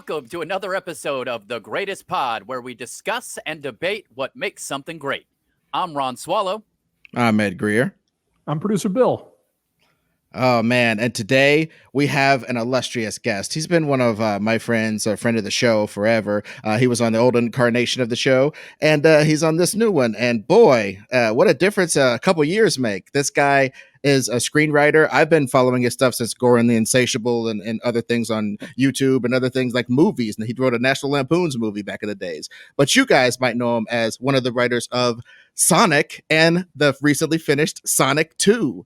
welcome to another episode of The Greatest Pod, where we discuss and debate what makes something great. I'm Ron Swallow. I'm Ed Greer. I'm producer Bill. Oh, man. And today we have an illustrious guest. He's been one of my friends, a friend of the show forever. He was on the old incarnation of the show, and he's on this new one. And boy, what a difference a couple years make. This guy is a screenwriter. I've been following his stuff since GOLAN the Insatiable and other things on YouTube and other things like movies. And he wrote a National Lampoon's movie back in the days. But you guys might know him as one of the writers of Sonic and the recently finished Sonic 2.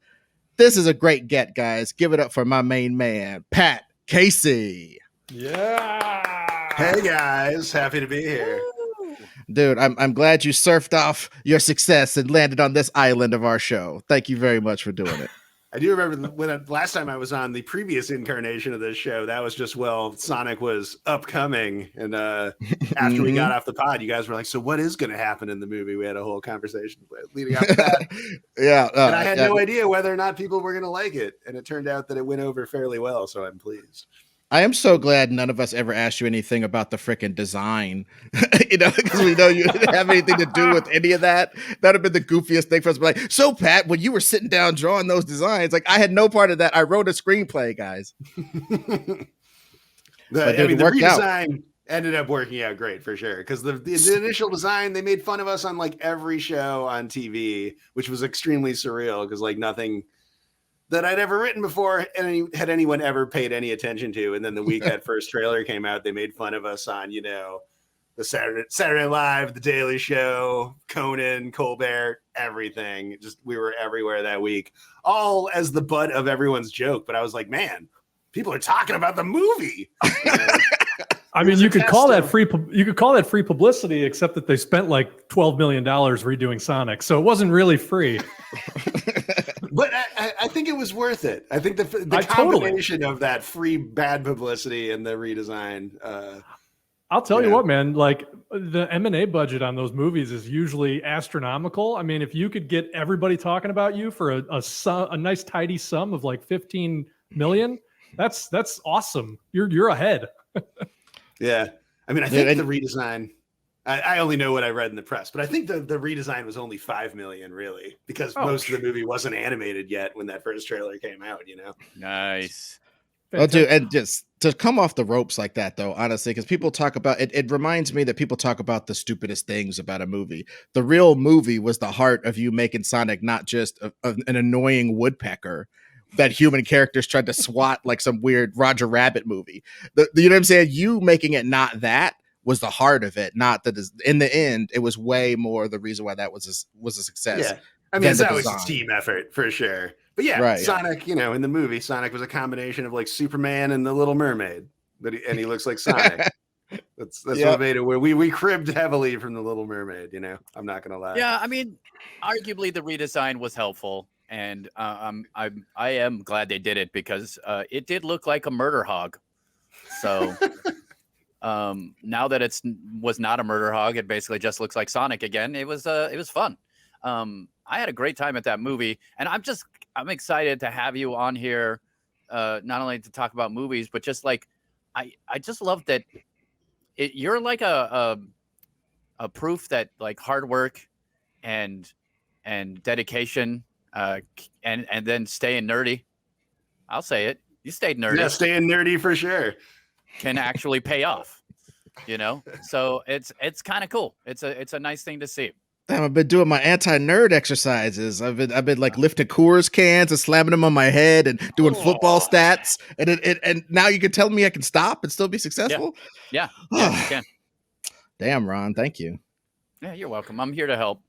This is a great get, guys. Give it up for my main man, Pat Casey. Yeah. Hey, guys. Happy to be here. Dude, I'm glad you surfed off your success and landed on this island of our show. Thank you very much for doing it. I do remember last time I was on the previous incarnation of this show, that was just, Sonic was upcoming. And after we got off the pod, you guys were like, so what is going to happen in the movie? We had a whole conversation leading up to that. Yeah. And I had no idea whether or not people were going to like it. And it turned out that it went over fairly well. So I'm pleased. I am so glad none of us ever asked you anything about the freaking design, because we know you didn't have anything to do with any of that. That would have been the goofiest thing for us to be like, so Pat, when you were sitting down drawing those designs, like I had no part of that. I wrote a screenplay, guys. The redesign ended up working out great for sure. Because the initial design, they made fun of us on like every show on TV, which was extremely surreal because like nothing that I'd ever written before had anyone ever paid any attention to. And then the week that first trailer came out, they made fun of us on, the Saturday Night Live, The Daily Show, Conan, Colbert, everything. Just we were everywhere that week, all as the butt of everyone's joke. But I was like, man, people are talking about the movie. I mean, you could call that free publicity, except that they spent like $12 million redoing Sonic, so it wasn't really free. But I think it was worth it. I think the combination of that free bad publicity and the redesign. I'll tell you what, man. Like the M&A budget on those movies is usually astronomical. I mean, if you could get everybody talking about you for a nice tidy sum of like 15 million, that's awesome. You're ahead. Yeah. I mean, I think the redesign, I only know what I read in the press, but I think the redesign was only 5 million really, because most of the movie wasn't animated yet when that first trailer came out, Nice. Oh, dude, and just to come off the ropes like that, though, honestly, because people talk about it, it reminds me that people talk about the stupidest things about a movie. The real movie was the heart of you making Sonic, not just an annoying woodpecker that human characters tried to swat like some weird Roger Rabbit movie. You know what I'm saying? You making it not that was the heart of it, not that. In the end, it was way more the reason why that was a success. Yeah, I mean, that was a team effort for sure. But yeah, right, Sonic, in the movie, Sonic was a combination of like Superman and the Little Mermaid, and he looks like Sonic. That's what made it. Where we cribbed heavily from the Little Mermaid. I'm not gonna lie. Yeah, I mean, arguably the redesign was helpful. And I am glad they did it because it did look like a murder hog. So now that was not a murder hog, it basically just looks like Sonic again. It was fun. I had a great time at that movie, and I'm excited to have you on here, not only to talk about movies, but just like I just love that you're like a proof that like hard work and dedication. And then staying nerdy. I'll say it. You stayed nerdy. Yeah, staying nerdy for sure. Can actually pay off. So it's kind of cool. It's a nice thing to see. Damn, I've been doing my anti-nerd exercises. I've been like lifting Coors cans and slamming them on my head and doing football stats. And now you can tell me I can stop and still be successful. Yeah, you can. Damn, Ron, thank you. Yeah, you're welcome. I'm here to help.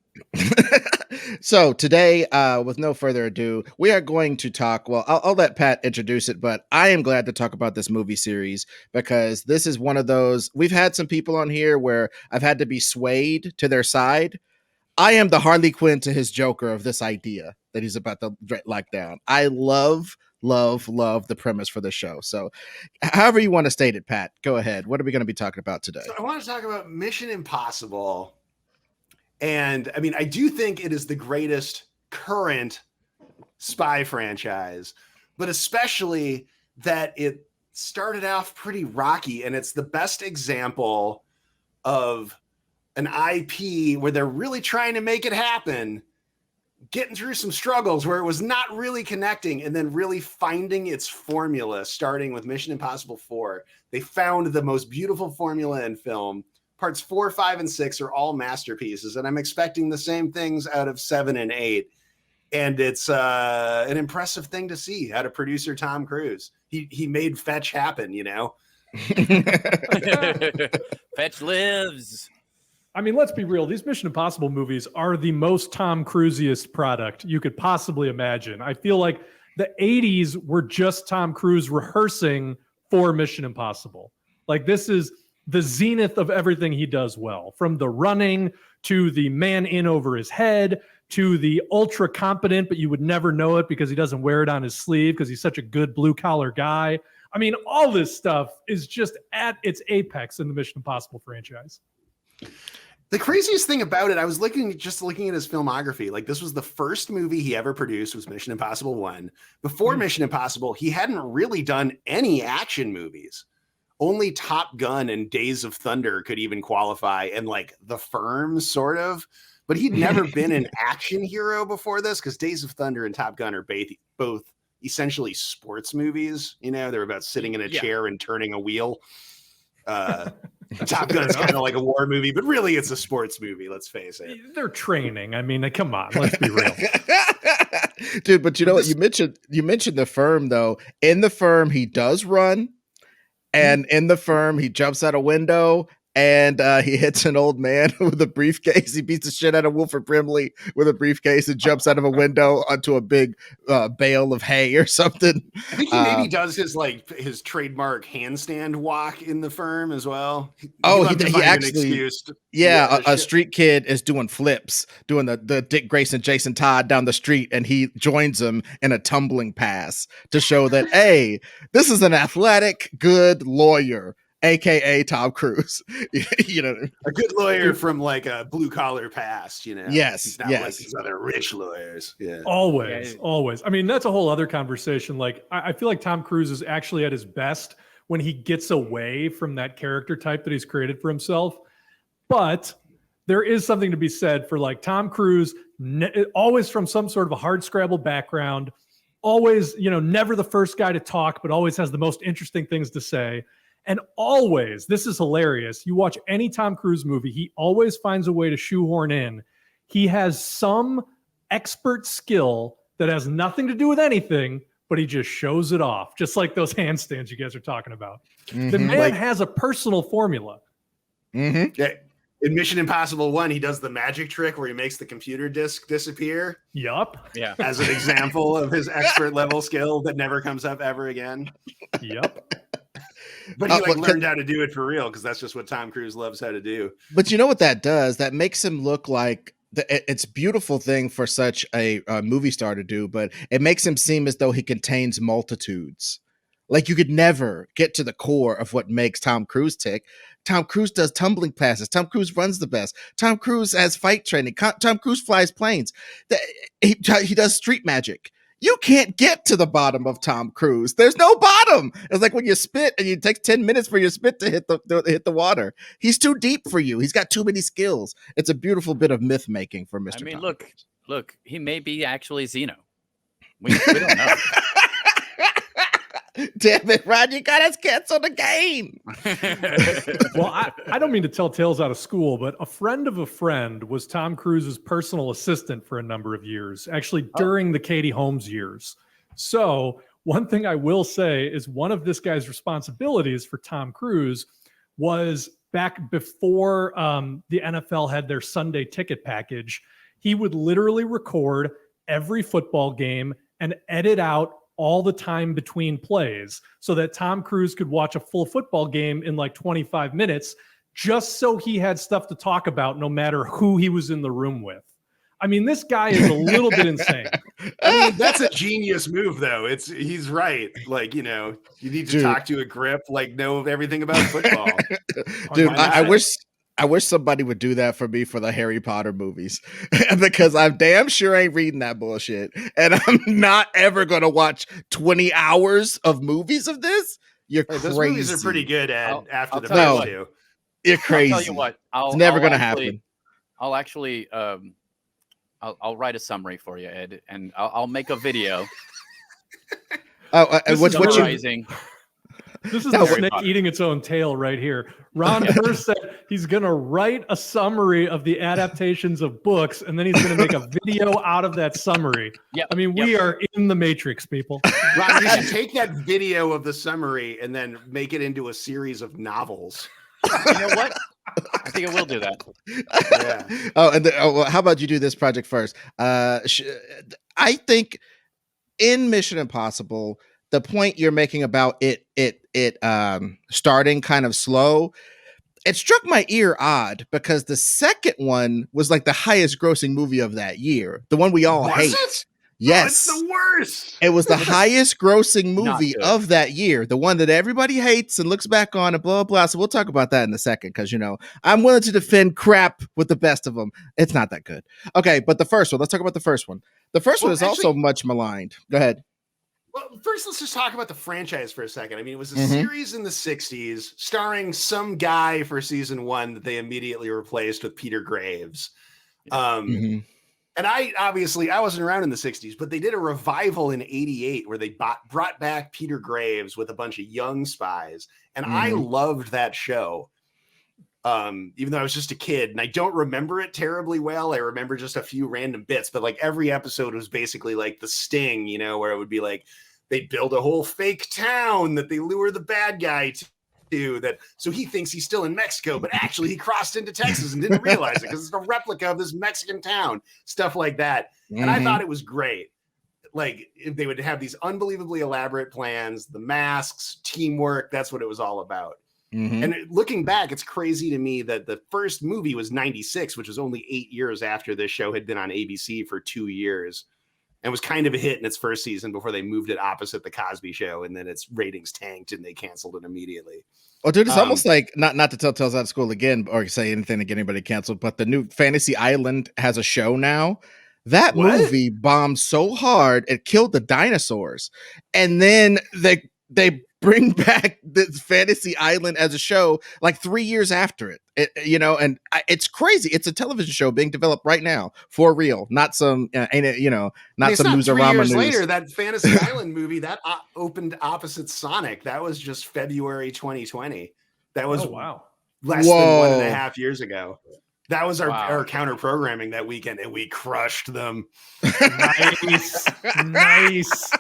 So today, with no further ado, we are going to talk. Well, I'll let Pat introduce it, but I am glad to talk about this movie series because this is one of those. We've had some people on here where I've had to be swayed to their side. I am the Harley Quinn to his Joker of this idea that he's about to lock down. I love the premise for the show. So however you want to state it, Pat, go ahead. What are we going to be talking about today? So I want to talk about Mission Impossible. And I mean, I do think it is the greatest current spy franchise, but especially that it started off pretty rocky, and it's the best example of an IP where they're really trying to make it happen, getting through some struggles where it was not really connecting, and then really finding its formula, starting with Mission Impossible 4. They found the most beautiful formula in film. Parts 4, 5, and 6 are all masterpieces, and I'm expecting the same things out of 7 and 8. And it's an impressive thing to see out of producer Tom Cruise. He made Fetch happen, you know? Fetch lives. I mean, let's be real. These Mission Impossible movies are the most Tom Cruise-iest product you could possibly imagine. I feel like the 80s were just Tom Cruise rehearsing for Mission Impossible. Like, this is the zenith of everything he does well, from the running to the man in over his head to the ultra competent, but you would never know it because he doesn't wear it on his sleeve because he's such a good blue collar guy. I mean, all this stuff is just at its apex in the Mission Impossible franchise. The craziest thing about it, I was looking at his filmography. Like, this was the first movie he ever produced, was Mission Impossible 1. Before Mission Impossible, he hadn't really done any action movies. Only Top Gun and Days of Thunder could even qualify, and like The Firm, sort of. But he'd never been an action hero before this, because Days of Thunder and Top Gun are both essentially sports movies. You know, they're about sitting in a chair and turning a wheel. Top Gun is kind of like a war movie, but really it's a sports movie. Let's face it. They're training. I mean, come on, let's be real. Dude, but you know what? You mentioned The Firm, though. In The Firm, he does run. And in The Firm, he jumps out a window and he hits an old man with a briefcase. He beats the shit out of Wilford Brimley with a briefcase and jumps out of a window onto a big bale of hay or something. I think he maybe does his trademark handstand walk in The Firm as well. He actually, a street kid is doing flips, doing the Dick Grayson, Jason Todd down the street, and he joins him in a tumbling pass to show that, hey, this is an athletic, good lawyer. AKA Tom Cruise, you know, a good lawyer from like a blue collar past, you know. Yes, he's not like these other rich lawyers. Yeah, always. I mean, that's a whole other conversation. Like, I feel like Tom Cruise is actually at his best when he gets away from that character type that he's created for himself. But there is something to be said for like Tom Cruise, always from some sort of a hardscrabble background, always, you know, never the first guy to talk, but always has the most interesting things to say. And always, this is hilarious, you watch any Tom Cruise movie, he always finds a way to shoehorn in. He has some expert skill that has nothing to do with anything, but he just shows it off, just like those handstands you guys are talking about. Mm-hmm. The man has a personal formula. Mm-hmm. Yeah. In Mission Impossible 1, he does the magic trick where he makes the computer disk disappear. Yup. Yeah. As an example of his expert level skill that never comes up ever again. Yup. But he learned how to do it for real, because that's just what Tom Cruise loves how to do. But you know what that does? That makes him look like it's a beautiful thing for such a movie star to do, but it makes him seem as though he contains multitudes. Like, you could never get to the core of what makes Tom Cruise tick. Tom Cruise does tumbling passes. Tom Cruise runs the best. Tom Cruise has fight training. Tom Cruise flies planes. He does street magic. You can't get to the bottom of Tom Cruise. There's no bottom. It's like when you spit and it takes 10 minutes for your spit to hit the water. He's too deep for you. He's got too many skills. It's a beautiful bit of myth making for Mr. I mean, Tom. look, he may be actually Zeno. We don't know. Damn it, Rod, you got us cancel the game. Well, I don't mean to tell tales out of school, but a friend of a friend was Tom Cruise's personal assistant for a number of years, actually during the Katie Holmes years. So one thing I will say is one of this guy's responsibilities for Tom Cruise was back before the NFL had their Sunday ticket package, he would literally record every football game and edit out all the time between plays so that Tom Cruise could watch a full football game in like 25 minutes, just so he had stuff to talk about no matter who he was in the room with. I mean, this guy is a little bit insane. I mean, that's a genius move, though. He's right. Like, you know, you need to talk to a grip, like know everything about football. Dude, I wish somebody would do that for me for the Harry Potter movies, because I'm damn sure ain't reading that bullshit. And I'm not ever going to watch 20 hours of movies of this. You're Hey, crazy. those movies are pretty good, Ed. After I'll the tell you first what. two, You're crazy. I'll tell you what. It's never going to happen. I'll actually I'll write a summary for you, Ed, and I'll make a video. What you summarizing. This is No, the what- snake eating its own tail right here. Ron first said he's going to write a summary of the adaptations of books, and then he's going to make a video out of that summary. Yep, I mean, we are in the Matrix, people. Ron, you should take that video of the summary and then make it into a series of novels. You know what? I think I will do that. Yeah. Well, how about you do this project first? I think in Mission Impossible, the point you're making about it starting kind of slow, it struck my ear odd because the second one was like the highest grossing movie of that year, the one we all hate. It? Yes, Oh, it's the worst. it was the highest grossing movie good. of that year, the one that everybody hates and looks back on and blah, blah, blah. So we'll talk about that in a second because, I'm willing to defend crap with the best of them. It's not that good. Okay, but the first one, let's talk about the first one. The first one is also much maligned. Go ahead. Well, first, let's just talk about the franchise for a second. I mean, it was a Mhm. series in the 60s starring some guy for season 1 that they immediately replaced with Peter Graves. Mhm. And I wasn't around in the 60s, but they did a revival in 88 where they brought back Peter Graves with a bunch of young spies. And I loved that show. Even though I was just a kid and I don't remember it terribly well. I remember just a few random bits, but like every episode was basically like The Sting, where it would be like they build a whole fake town that they lure the bad guy to that. So he thinks he's still in Mexico, but actually he crossed into Texas and didn't realize it because it's a replica of this Mexican town, stuff like that. And I thought it was great. Like they would have these unbelievably elaborate plans, the masks, teamwork. That's what it was all about. And looking back, it's crazy to me that the first movie was 96, which was only 8 years after this show had been on ABC for 2 years and was kind of a hit in its first season before they moved it opposite the Cosby Show. And then its ratings tanked and they canceled it immediately. Well, dude, it's almost like not to tell tales out of school again or say anything to get anybody canceled, but the new Fantasy Island has a show now. That movie bombed so hard it killed the dinosaurs, and then they bring back this Fantasy Island as a show like 3 years after it. It's crazy. It's a television show being developed right now for real, not some not some Newsarama 3 years news. later, that Fantasy Island movie that opened opposite Sonic. That was just February 2020. That was less than 1.5 years ago. That was our counter programming that weekend, and we crushed them. Nice,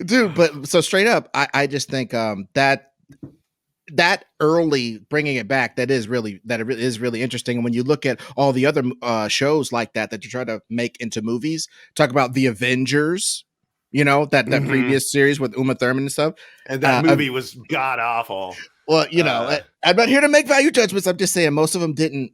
dude. But so straight up, I just think that early bringing it back it is really interesting. And when you look at all the other shows like that you try to make into movies, talk about the Avengers. That previous series with Uma Thurman and stuff. And that movie was god awful. Well, I'm not here to make value judgments. I'm just saying most of them didn't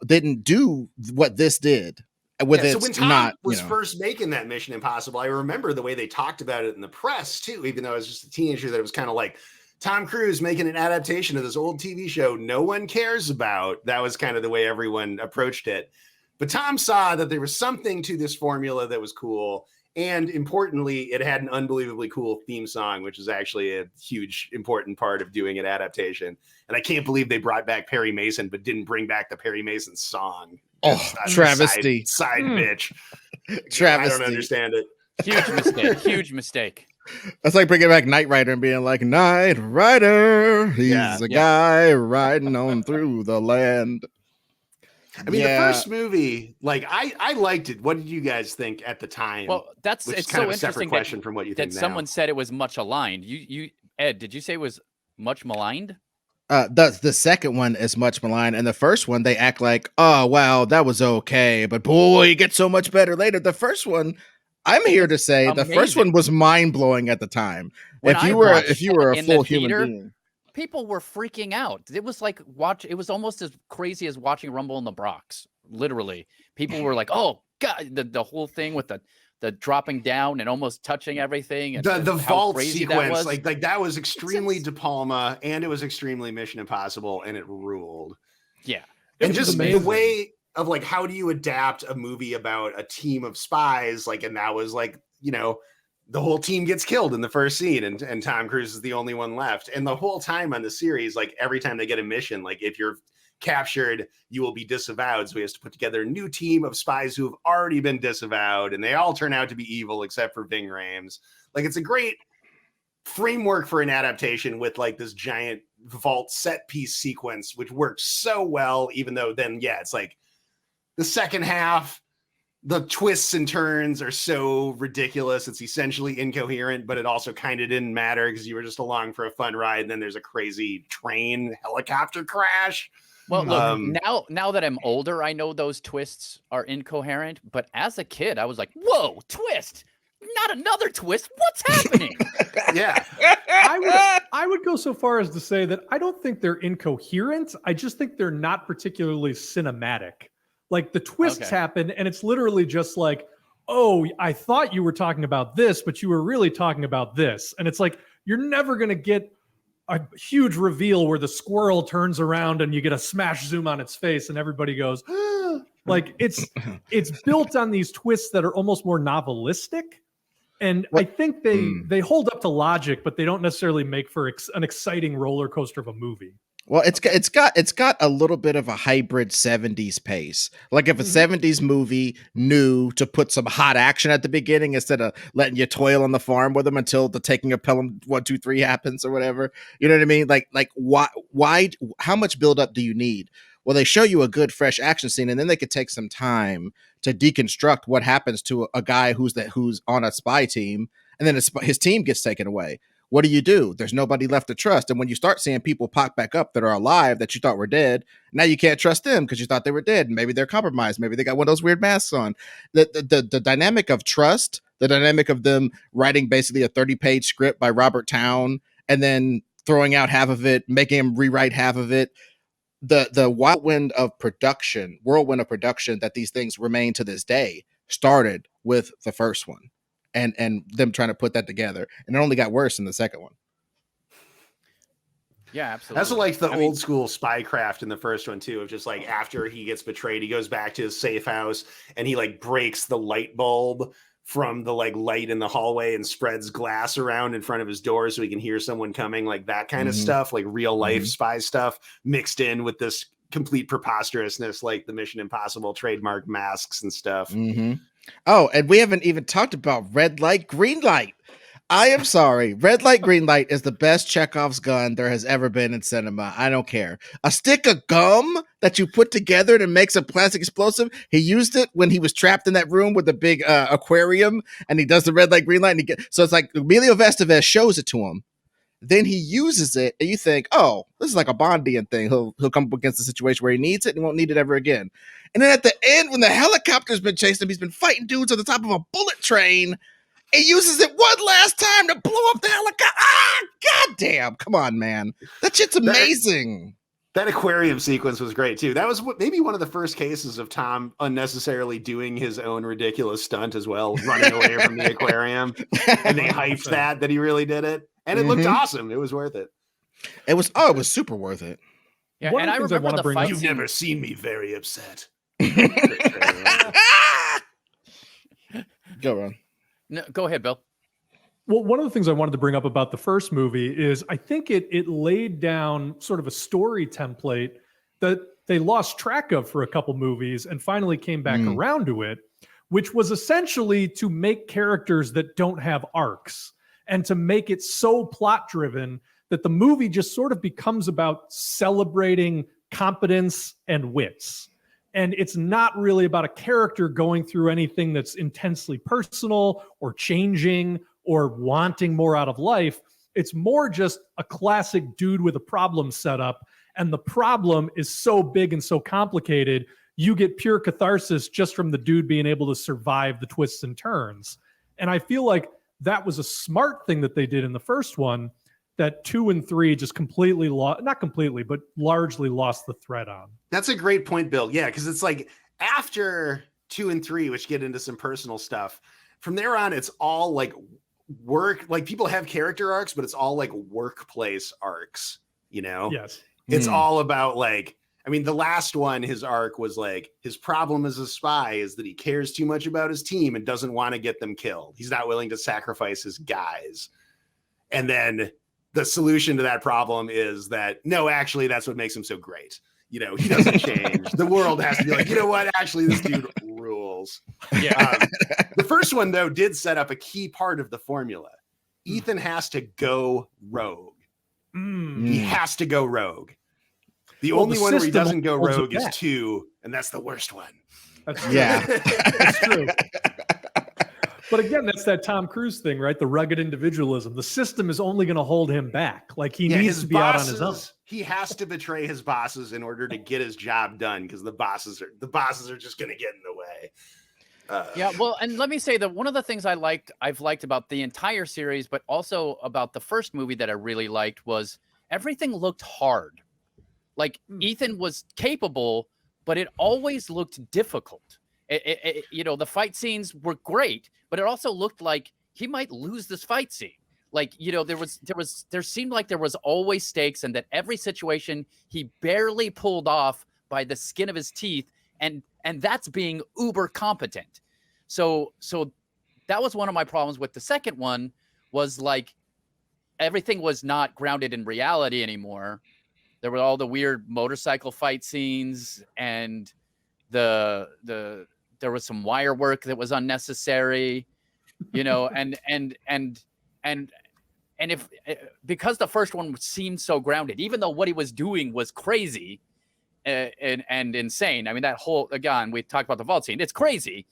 didn't do what this did. So when Tom was first making that Mission Impossible, I remember the way they talked about it in the press too, even though I was just a teenager, that it was kind of like Tom Cruise making an adaptation of this old TV show no one cares about. That was kind of the way everyone approached it. But Tom saw that there was something to this formula that was cool. And importantly, it had an unbelievably cool theme song, which is actually a huge, important part of doing an adaptation. And I can't believe they brought back Perry Mason, but didn't bring back the Perry Mason song. Oh, travesty. Side bitch. Travesty. I don't understand it. Huge mistake. Huge mistake. That's like bringing back Knight Rider and being like, Knight Rider, he's a guy riding on through the land. I mean, the first movie, like I liked it. What did you guys think at the time? Well, it's kind so of a separate interesting question from what you think that now. someone said it was much aligned. You Ed, did you say it was much maligned? The second one is much maligned, and the first one they act like, oh wow, that was okay, but boy, it gets so much better later. The first one, I'm here to say, the first one was mind blowing at the time. If you were a full human being. People were freaking out. It was like it was almost as crazy as watching Rumble in the Bronx. Literally, people were like, "Oh God!" The whole thing with the dropping down and almost touching everything. And the vault sequence, that like that was extremely De Palma, and it was extremely Mission Impossible, and it ruled. Yeah, and just the way of like, how do you adapt a movie about a team of spies? Like, and that was like, the whole team gets killed in the first scene, and Tom Cruise is the only one left. And the whole time on the series, like every time they get a mission, like if you're captured, you will be disavowed. So he has to put together a new team of spies who have already been disavowed, and they all turn out to be evil except for Ving Rhames. Like, it's a great framework for an adaptation with like this giant vault set piece sequence, which works so well, even though then, yeah, it's like the second half, the twists and turns are so ridiculous. It's essentially incoherent, but it also kind of didn't matter because you were just along for a fun ride. And then there's a crazy train helicopter crash. Well, look, now that I'm older, I know those twists are incoherent. But as a kid, I was like, whoa, twist. Not another twist. What's happening? Yeah. I would go so far as to say that I don't think they're incoherent. I just think they're not particularly cinematic. Like the twists happen and it's literally just like, oh, I thought you were talking about this, but you were really talking about this. And it's like, you're never going to get a huge reveal where the squirrel turns around and you get a smash zoom on its face and everybody goes, ah. Like it's built on these twists that are almost more novelistic. And I think they hold up to logic, but they don't necessarily make for an exciting roller coaster of a movie. Well, it's got a little bit of a hybrid 70s pace. Like if a 70s movie knew to put some hot action at the beginning instead of letting you toil on the farm with them until the taking of Pelham 1, 2, 3 happens or whatever. You know what I mean? Like why how much buildup do you need? Well, they show you a good fresh action scene and then they could take some time to deconstruct what happens to a guy who's on a spy team and then his team gets taken away. What do? There's nobody left to trust. And when you start seeing people pop back up that are alive that you thought were dead, now you can't trust them because you thought they were dead. And maybe they're compromised. Maybe they got one of those weird masks on. The dynamic of trust, the dynamic of them writing basically a 30-page script by Robert Towne and then throwing out half of it, making him rewrite half of it. The whirlwind of production that these things remain to this day started with the first one. And them trying to put that together. And it only got worse in the second one. Yeah, absolutely. I also like the old school spycraft in the first one too, of just like after he gets betrayed, he goes back to his safe house and he like breaks the light bulb from the like light in the hallway and spreads glass around in front of his door so he can hear someone coming, like that kind of stuff, like real life spy stuff mixed in with this complete preposterousness, like the Mission Impossible trademark masks and stuff. Oh, and we haven't even talked about red light, green light. I am sorry. Red light, green light is the best Chekhov's gun there has ever been in cinema. I don't care. A stick of gum that you put together and it makes a plastic explosive. He used it when he was trapped in that room with the big aquarium and he does the red light, green light. And so it's like Emilio Estevez shows it to him. Then he uses it and you think, oh, this is like a Bondian thing. He'll come up against a situation where he needs it and he won't need it ever again. And then at the end, when the helicopter's been chasing him, he's been fighting dudes on the top of a bullet train. He uses it one last time to blow up the helicopter. Goddamn. Come on, man. That shit's amazing. That aquarium sequence was great too. That was maybe one of the first cases of Tom unnecessarily doing his own ridiculous stunt as well, running away from the aquarium. And they hyped that he really did it. And it looked awesome. It was worth it. It was super worth it. Yeah, and I remember the fight. You've never seen me very upset. Go on. No, go ahead, Bill. Well, one of the things I wanted to bring up about the first movie is I think it laid down sort of a story template that they lost track of for a couple movies and finally came back around to it, which was essentially to make characters that don't have arcs and to make it so plot driven that the movie just sort of becomes about celebrating competence and wits. And it's not really about a character going through anything that's intensely personal or changing or wanting more out of life. It's more just a classic dude with a problem set up. And the problem is so big and so complicated, you get pure catharsis just from the dude being able to survive the twists and turns. And I feel like that was a smart thing that they did in the first one that 2 and 3 just completely not completely, but largely lost the thread on. That's a great point, Bill. Yeah, because it's like after 2 and 3, which get into some personal stuff, from there on, it's all like work. Like people have character arcs, but it's all like workplace arcs, you know? Yes. It's all about like, I mean, the last one, his arc was like, his problem as a spy is that he cares too much about his team and doesn't want to get them killed. He's not willing to sacrifice his guys. And then the solution to that problem is that, no, actually, that's what makes him so great. You know, he doesn't change. The world has to be like, you know what? Actually, this dude rules. Yeah. The first one, though, did set up a key part of the formula. Ethan has to go rogue. He has to go rogue. The only one where he doesn't go rogue is 2, and that's the worst one. That's true. But again, that's that Tom Cruise thing, right? The rugged individualism. The system is only going to hold him back. Like he needs to be out on his own. He has to betray his bosses in order to get his job done because the bosses are just going to get in the way. Yeah, well, and let me say that one of the things I've liked about the entire series, but also about the first movie that I really liked was everything looked hard. Like Ethan was capable, but it always looked difficult. You know, the fight scenes were great, but it also looked like he might lose this fight scene. Like, you know, there seemed like there was always stakes, and that every situation he barely pulled off by the skin of his teeth, and that's being uber competent. So that was one of my problems with the second one, was like everything was not grounded in reality anymore. There were all the weird motorcycle fight scenes, and there was some wire work that was unnecessary, you know, and if because the first one seemed so grounded, even though what he was doing was crazy and insane. I mean, that whole, again, we talked about the vault scene. It's crazy,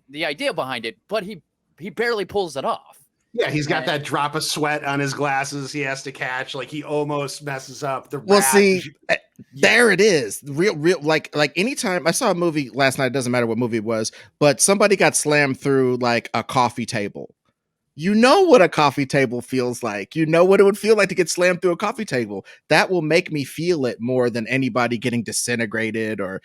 the idea behind it, but he barely pulls it off. Yeah, he's got that drop of sweat on his glasses he has to catch. Like he almost messes up the Well, rat. see, there it is. Real, like anytime I saw a movie last night, it doesn't matter what movie it was, but somebody got slammed through like a coffee table. You know what a coffee table feels like. You know what it would feel like to get slammed through a coffee table. That will make me feel it more than anybody getting disintegrated or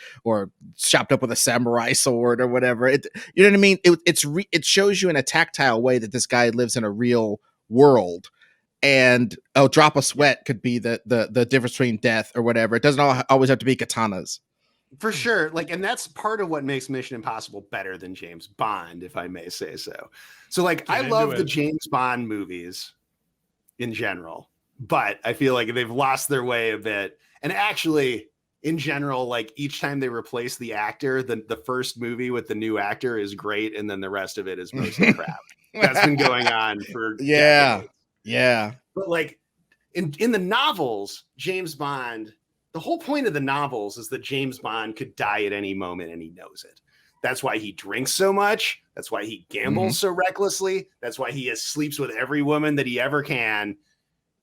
chopped up with a samurai sword or whatever. You know what I mean? It shows you in a tactile way that this guy lives in a real world. And a drop of sweat could be the difference between death or whatever. It doesn't always have to be katanas. For sure. Like, and that's part of what makes Mission Impossible better than James Bond, if I may say so. So like, I love the James Bond movies in general, but I feel like they've lost their way a bit. And actually, in general, like each time they replace the actor, the first movie with the new actor is great. And then the rest of it is mostly crap. That's been going on for decades. Yeah. But like in the novels, James Bond, the whole point of the novels is that James Bond could die at any moment and he knows it. That's why he drinks so much. That's why he gambles so recklessly. That's why he sleeps with every woman that he ever can.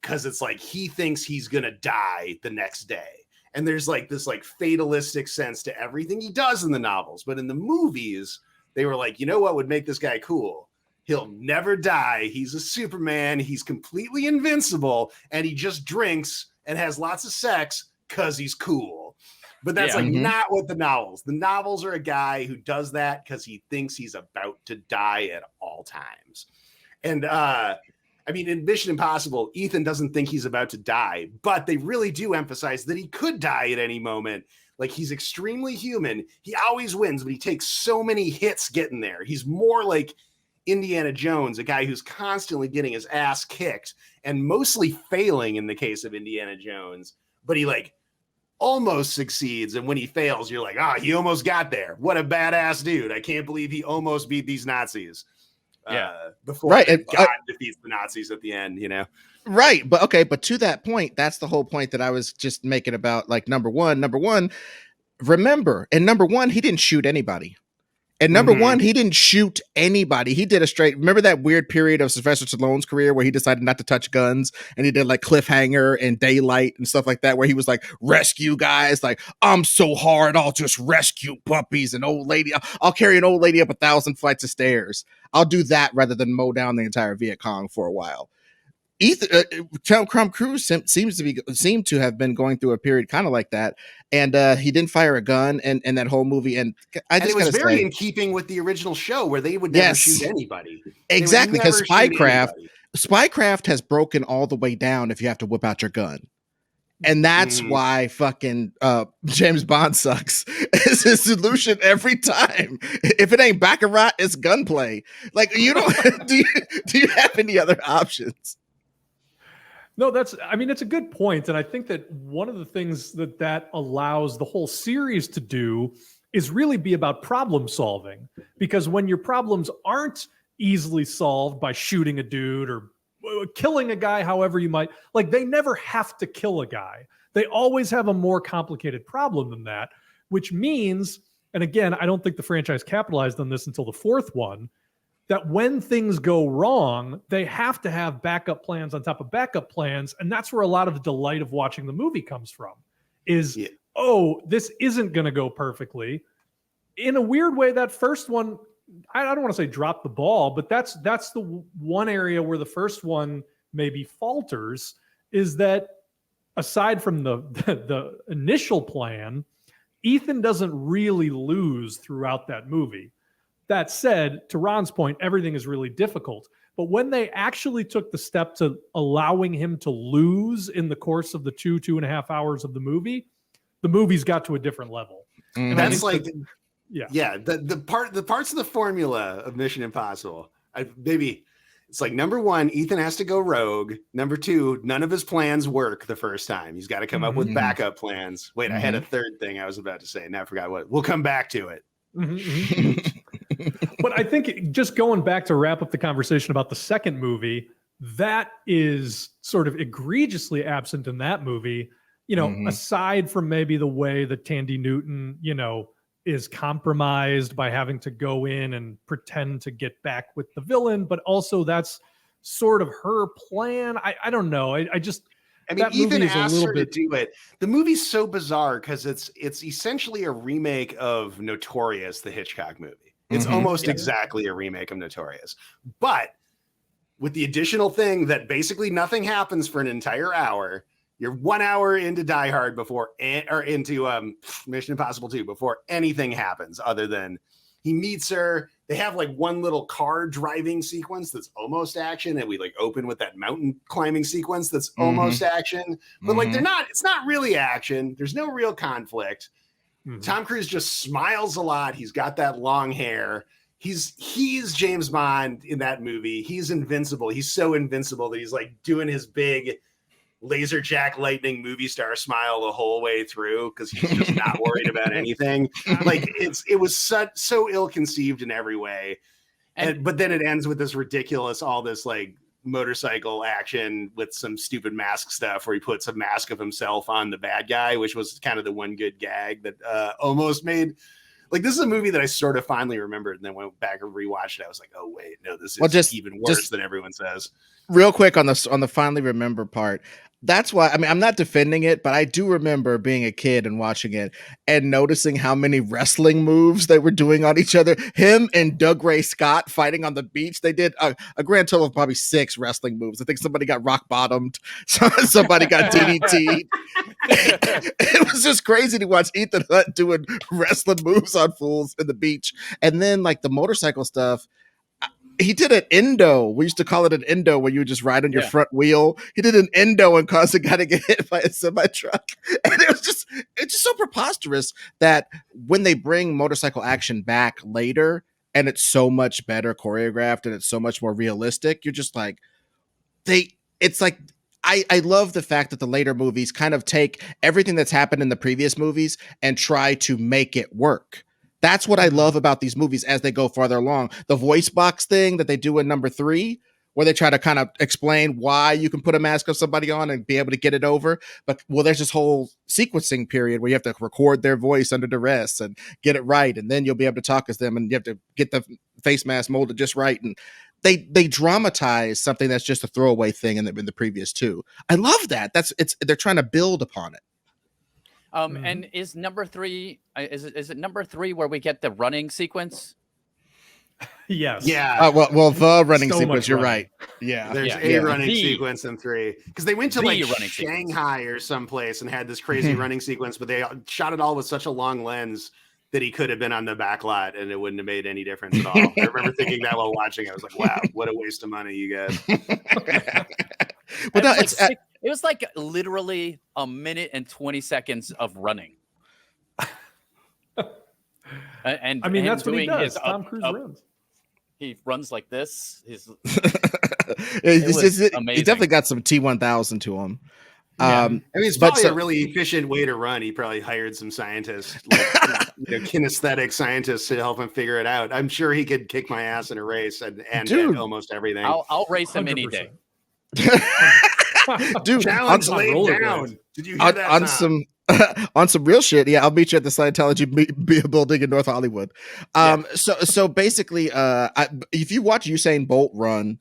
Because it's like he thinks he's going to die the next day. And there's like this like fatalistic sense to everything he does in the novels. But in the movies, they were like, you know what would make this guy cool? He'll never die. He's a Superman. He's completely invincible. And he just drinks and has lots of sex because he's cool. But that's not what the novels are. A guy who does that because he thinks he's about to die at all times. And I mean, in Mission Impossible, Ethan doesn't think he's about to die, but they really do emphasize that he could die at any moment. Like, he's extremely human. He always wins, but he takes so many hits getting there. He's more like Indiana Jones, a guy who's constantly getting his ass kicked and mostly failing in the case of Indiana Jones, but he like almost succeeds. And when he fails, you're like, he almost got there. What a badass dude. I can't believe he almost beat these Nazis. Before God defeats the Nazis at the end, you know? Right. But okay. But to that point, that's the whole point that I was just making about like number one, remember, in number one, he didn't shoot anybody. And number one, he didn't shoot anybody. He did remember that weird period of Sylvester Stallone's career where he decided not to touch guns and he did like Cliffhanger and Daylight and stuff like that, where he was like, rescue guys, like, I'm so hard, I'll just rescue puppies and old lady. I'll carry an old lady up 1,000 flights of stairs. I'll do that rather than mow down the entire Viet Cong for a while. Tom Cruise seemed to have been going through a period kind of like that, and he didn't fire a gun in that whole movie, and it was very in keeping with the original show where they would never shoot anybody. Exactly, because Spycraft has broken all the way down if you have to whip out your gun. And that's why fucking James Bond sucks. It's his solution every time. If it ain't baccarat, it's gunplay. Like, you don't do you have any other options? No, I mean, it's a good point. And I think that one of the things that allows the whole series to do is really be about problem solving. Because when your problems aren't easily solved by shooting a dude or killing a guy, however you might, like, they never have to kill a guy. They always have a more complicated problem than that, which means, and again, I don't think the franchise capitalized on this until the fourth one, that when things go wrong, they have to have backup plans on top of backup plans. And that's where a lot of the delight of watching the movie comes from is, oh, this isn't going to go perfectly. In a weird way, that first one, I don't want to say drop the ball, but that's the one area where the first one maybe falters, is that aside from the initial plan, Ethan doesn't really lose throughout that movie. That said, to Ron's point, everything is really difficult. But when they actually took the step to allowing him to lose in the course of the 2.5 hours of the movie's got to a different level. And that's like, the parts of the formula of Mission Impossible. It's like, number one, Ethan has to go rogue. Number two, none of his plans work the first time. He's got to come up with backup plans. Wait, I had a third thing I was about to say. Now I forgot what. We'll come back to it. But I think just going back to wrap up the conversation about the second movie, that is sort of egregiously absent in that movie, aside from maybe the way that Tandy Newton, is compromised by having to go in and pretend to get back with the villain, but also that's sort of her plan. I don't know. I mean, Ethan asked her to do it. The movie's so bizarre because it's essentially a remake of Notorious, the Hitchcock movie. It's almost exactly a remake of Notorious, but with the additional thing that basically nothing happens for an entire hour. You're 1 hour into Die Hard into Mission Impossible 2 before anything happens other than he meets her. They have like one little car driving sequence that's almost action. And we like open with that mountain climbing sequence that's almost action. But like it's not really action. There's no real conflict. Tom Cruise just smiles a lot. He's got that long hair. He's James Bond in that movie. He's invincible. He's so invincible that he's like doing his big laser jack lightning movie star smile the whole way through because he's just not worried about anything. Like it was so ill-conceived in every way. But then it ends with this ridiculous, all this like motorcycle action with some stupid mask stuff where he puts a mask of himself on the bad guy, which was kind of the one good gag that almost made. Like, this is a movie that I sort of finally remembered and then went back and rewatched it. I was like, oh, wait, no, this is even worse than everyone says. Real quick on the finally remember part. That's why, I mean, I'm not defending it, but I do remember being a kid and watching it and noticing how many wrestling moves they were doing on each other. Him and Doug Ray Scott fighting on the beach. They did a grand total of probably 6 wrestling moves. I think somebody got rock bottomed. Somebody got DDT'd. It was just crazy to watch Ethan Hunt doing wrestling moves on fools in the beach. And then like the motorcycle stuff. He did an endo. We used to call it an endo where you would just ride on your front wheel. He did an endo and caused a guy to get hit by a semi-truck. And it's just so preposterous that when they bring motorcycle action back later and it's so much better choreographed and it's so much more realistic, you're just like, I love the fact that the later movies kind of take everything that's happened in the previous movies and try to make it work. That's what I love about these movies as they go farther along. The voice box thing that they do in number 3, where they try to kind of explain why you can put a mask of somebody on and be able to get it over. But, well, there's this whole sequencing period where you have to record their voice under duress and get it right. And then you'll be able to talk as them and you have to get the face mask molded just right. And they dramatize something that's just a throwaway thing in the previous 2. I love that. They're trying to build upon it. And is number 3? Is it number 3 where we get the running sequence? Yes. Yeah. Well, the running sequence. You're right. Yeah. There's a running sequence in 3 because they went to like Shanghai or someplace and had this crazy running sequence, but they shot it all with such a long lens that he could have been on the back lot and it wouldn't have made any difference at all. I remember thinking that while watching. I was like, wow, what a waste of money, you guys. But no, It was like literally a minute and 20 seconds of running. And I mean, him that's what he doing his does. Tom Cruise runs. He runs like this. He's He amazing. definitely got some T1000 to him. Yeah. I mean, it's probably a really efficient way to run. He probably hired some scientists, like kinesthetic scientists, to help him figure it out. I'm sure he could kick my ass in a race and Dude, almost everything. I'll race him any day. Dude, Challenge on laid roller down. blades. Did you hear that? on some on some real shit? Yeah, I'll meet you at the Scientology building in North Hollywood. So basically, if you watch Usain Bolt run,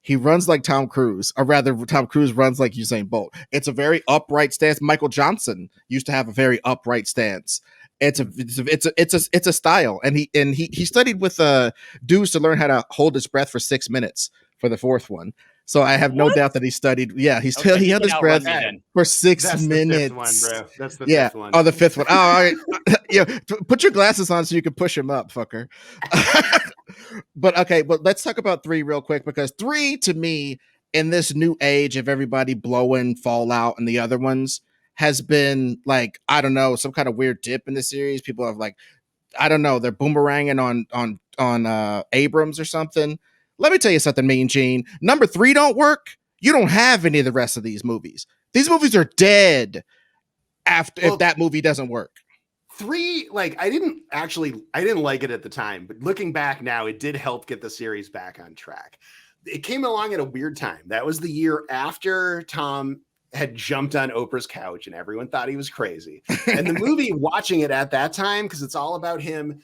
he runs like Tom Cruise, or rather, Tom Cruise runs like Usain Bolt. It's a very upright stance. Michael Johnson used to have a very upright stance. It's a style, and he studied with dudes to learn how to hold his breath for 6 minutes for the fourth one. So I have no doubt that he studied. Yeah, he held his breath for 6 minutes. That's the fifth one, bro. That's the fifth one. Oh, the fifth one. Oh, all right. Yeah, put your glasses on so you can push him up, fucker. But okay, but let's talk about 3 real quick, because 3 to me, in this new age of everybody blowing Fallout and the other ones, has been like, I don't know, some kind of weird dip in the series. People have like, I don't know, they're boomeranging on Abrams or something. Let me tell you something, Mean Gene. Number 3 don't work. You don't have any of the rest of these movies. These movies are dead if that movie doesn't work. 3, like, I didn't like it at the time, but looking back now, it did help get the series back on track. It came along at a weird time. That was the year after Tom had jumped on Oprah's couch and everyone thought he was crazy. And the movie, watching it at that time, because it's all about him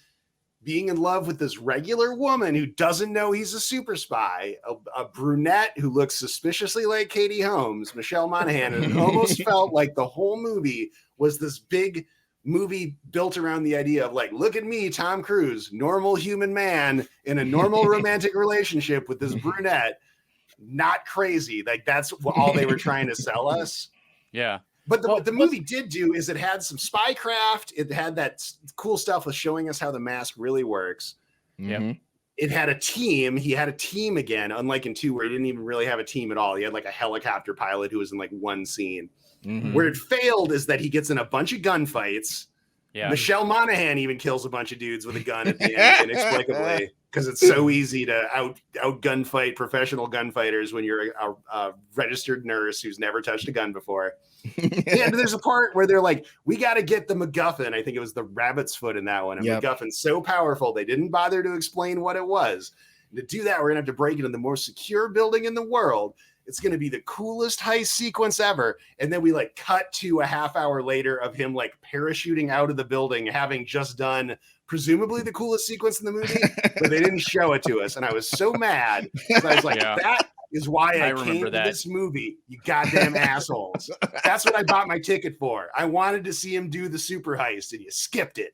being in love with this regular woman who doesn't know he's a super spy, a brunette who looks suspiciously like Katie Holmes, Michelle Monaghan, and it almost felt like the whole movie was this big movie built around the idea of like, look at me, Tom Cruise, normal human man in a normal romantic relationship with this brunette, not crazy. Like, that's all they were trying to sell us. Yeah. But what the movie did do is it had some spycraft. It had that cool stuff with showing us how the mask really works. Yeah. It had a team. He had a team again, unlike in 2, where he didn't even really have a team at all. He had like a helicopter pilot who was in like one scene. Where it failed is that he gets in a bunch of gunfights. Yeah. Michelle Monaghan even kills a bunch of dudes with a gun at the end, inexplicably, because it's so easy to out gunfight professional gunfighters when you're a registered nurse who's never touched a gun before. And there's a part where they're like, we got to get the MacGuffin. I think it was the rabbit's foot in that one. And MacGuffin's so powerful, they didn't bother to explain what it was. And to do that, we're going to have to break it in the most secure building in the world. It's going to be the coolest heist sequence ever. And then we like cut to a half hour later of him like parachuting out of the building, having just done presumably the coolest sequence in the movie, but they didn't show it to us. And I was so mad because I was like, that is why I came to this movie, you goddamn assholes. That's what I bought my ticket for. I wanted to see him do the super heist and you skipped it.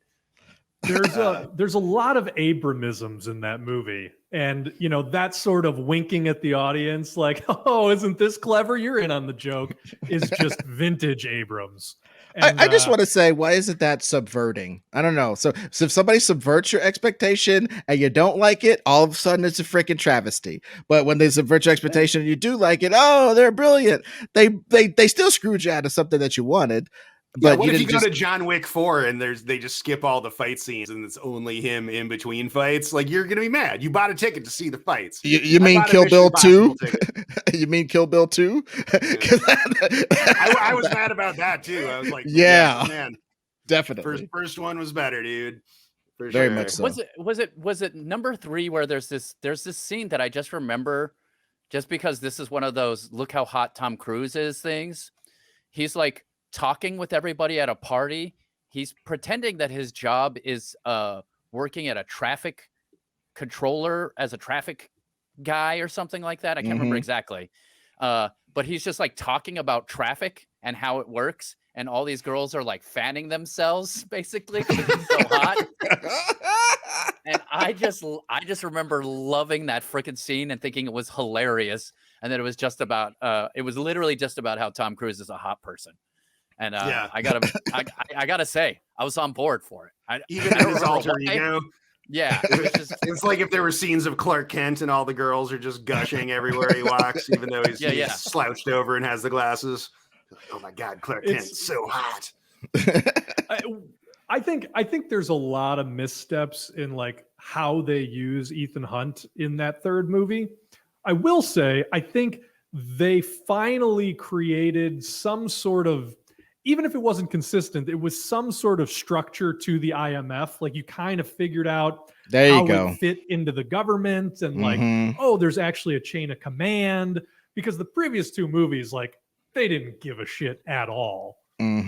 There's a lot of Abramisms in that movie. And, you know, that sort of winking at the audience, like, oh, isn't this clever? You're in on the joke, is just vintage Abrams. And, I just want to say, why isn't that subverting? I don't know. So if somebody subverts your expectation and you don't like it, all of a sudden it's a freaking travesty. But when they subvert your expectation and you do like it, oh, they're brilliant. They still screwed you out of something that you wanted. But what if you go to John Wick 4 and they just skip all the fight scenes and it's only him in between fights? Like, you're gonna be mad. You bought a ticket to see the fights. You mean Kill Bill 2? You mean Kill Bill 2? I was mad about that too. I was like, yeah, man, definitely. First one was better, dude. For Very sure. much so. Was it number 3 where there's this scene that I just remember, just because this is one of those look how hot Tom Cruise is things. He's like talking with everybody at a party. He's pretending that his job is working at a traffic controller as a traffic guy or something like that. I can't remember exactly. But he's just like talking about traffic and how it works. And all these girls are like fanning themselves basically because it's so hot. And I just remember loving that freaking scene and thinking it was hilarious. And that it was just about, it was literally just about how Tom Cruise is a hot person. And I gotta say, I was on board for it. Even his alter ego. Yeah, It's like if there were scenes of Clark Kent and all the girls are just gushing everywhere he walks, even though he's slouched over and has the glasses. Oh my God, Clark Kent's so hot. I think there's a lot of missteps in like how they use Ethan Hunt in that third movie. I will say, I think they finally created some sort of, even if it wasn't consistent, it was some sort of structure to the IMF. Like you kind of figured out how it fit into the government and like, oh, there's actually a chain of command, because the previous two movies, like they didn't give a shit at all.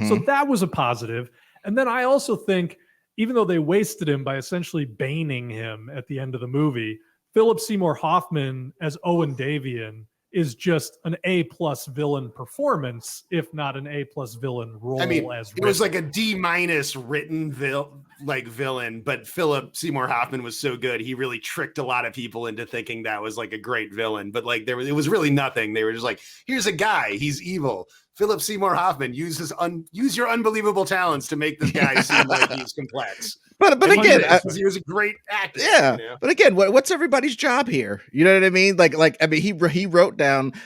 So that was a positive. And then I also think, even though they wasted him by essentially baning him at the end of the movie, Philip Seymour Hoffman as Owen Davian is just an A+ villain performance, if not an A+ villain role. I mean, as it was like a D- written villain, but Philip Seymour Hoffman was so good, he really tricked a lot of people into thinking that was like a great villain. But like it was really nothing. They were just like, here's a guy, he's evil. Philip Seymour Hoffman, use your unbelievable talents to make this guy seem like he's complex. But again, he was a great actor. Yeah, you know? But again, what's everybody's job here? You know what I mean? Like I mean,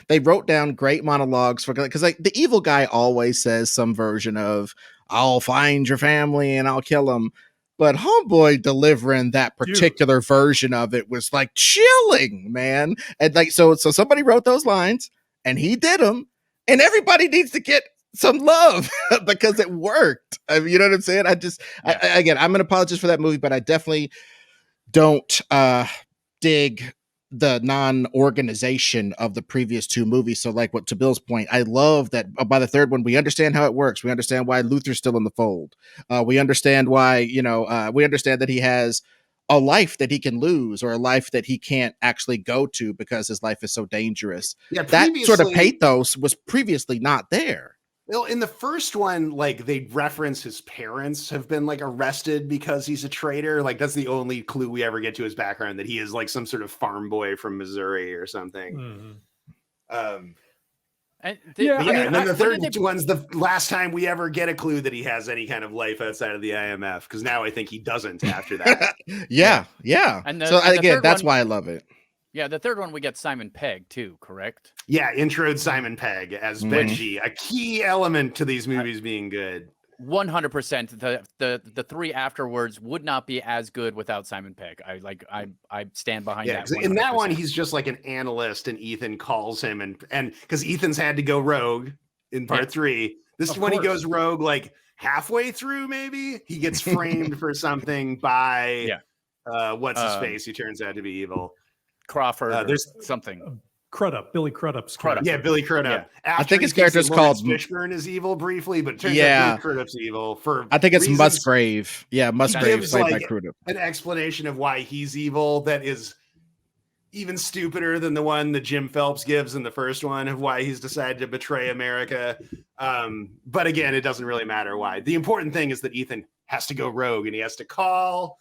they wrote down great monologues for, because like the evil guy always says some version of "I'll find your family and I'll kill them," but Homeboy delivering that particular version of it was like chilling, man. And like so somebody wrote those lines and he did them, and everybody needs to get some love because it worked. I mean, you know what I'm saying? Again, I'm an apologist for that movie, but I definitely don't dig the non-organization of the previous two movies. So like to Bill's point, I love that by the third one, we understand how it works. We understand why Luther's still in the fold. We understand why, we understand that he has a life that he can lose, or a life that he can't actually go to because his life is so dangerous. Yeah, that sort of pathos was previously not there. Well, in the first one, like they reference his parents have been like arrested because he's a traitor. Like that's the only clue we ever get to his background, that he is like some sort of farm boy from Missouri or something. And then the third one's the last time we ever get a clue that he has any kind of life outside of the IMF, because now I think he doesn't after that. Yeah. And again, that's why I love it. Yeah, the third one we get Simon Pegg too, correct? Yeah, introed Simon Pegg as Benji, a key element to these movies being good. 100%. The three afterwards would not be as good without Simon Pegg. I stand behind that. 100%. In that one, he's just like an analyst, and Ethan calls him, and because Ethan's had to go rogue in part 3. This is when he goes rogue like halfway through. Maybe he gets framed for something by what's his face, who turns out to be evil. Crawford. There's something. Billy Crudup's character. Yeah, Billy Crudup. Yeah. I think his character's called Fishburne is evil briefly, but it turns out Billy Crudup's evil for I think it's Musgrave. Yeah, Musgrave played by Crudup. An explanation of why he's evil that is even stupider than the one that Jim Phelps gives in the first one, of why he's decided to betray America. But again, it doesn't really matter why. The important thing is that Ethan has to go rogue, and he has to call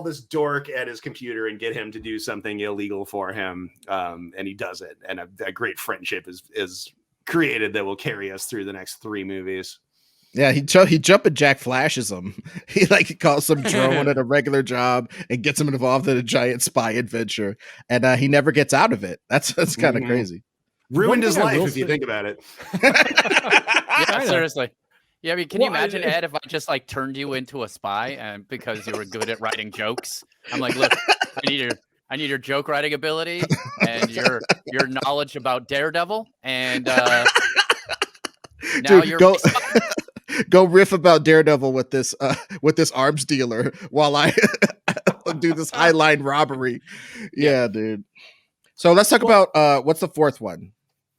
this dork at his computer and get him to do something illegal for him. And he does it. And a great friendship is created that will carry us through the next 3 movies. Yeah, he jumping Jack flashes him. He calls some drone at a regular job and gets him involved in a giant spy adventure. And he never gets out of it. That's kind of crazy. Ruined his life if you think about it. Yeah, seriously. Yeah, I mean, can you imagine, Ed, if I just turned you into a spy, and because you were good at writing jokes? I'm like, look, I need your joke writing ability and your knowledge about Daredevil, and now you're go riff about Daredevil with this arms dealer while I do this highline robbery. Yeah, dude. So let's talk about what's the fourth one?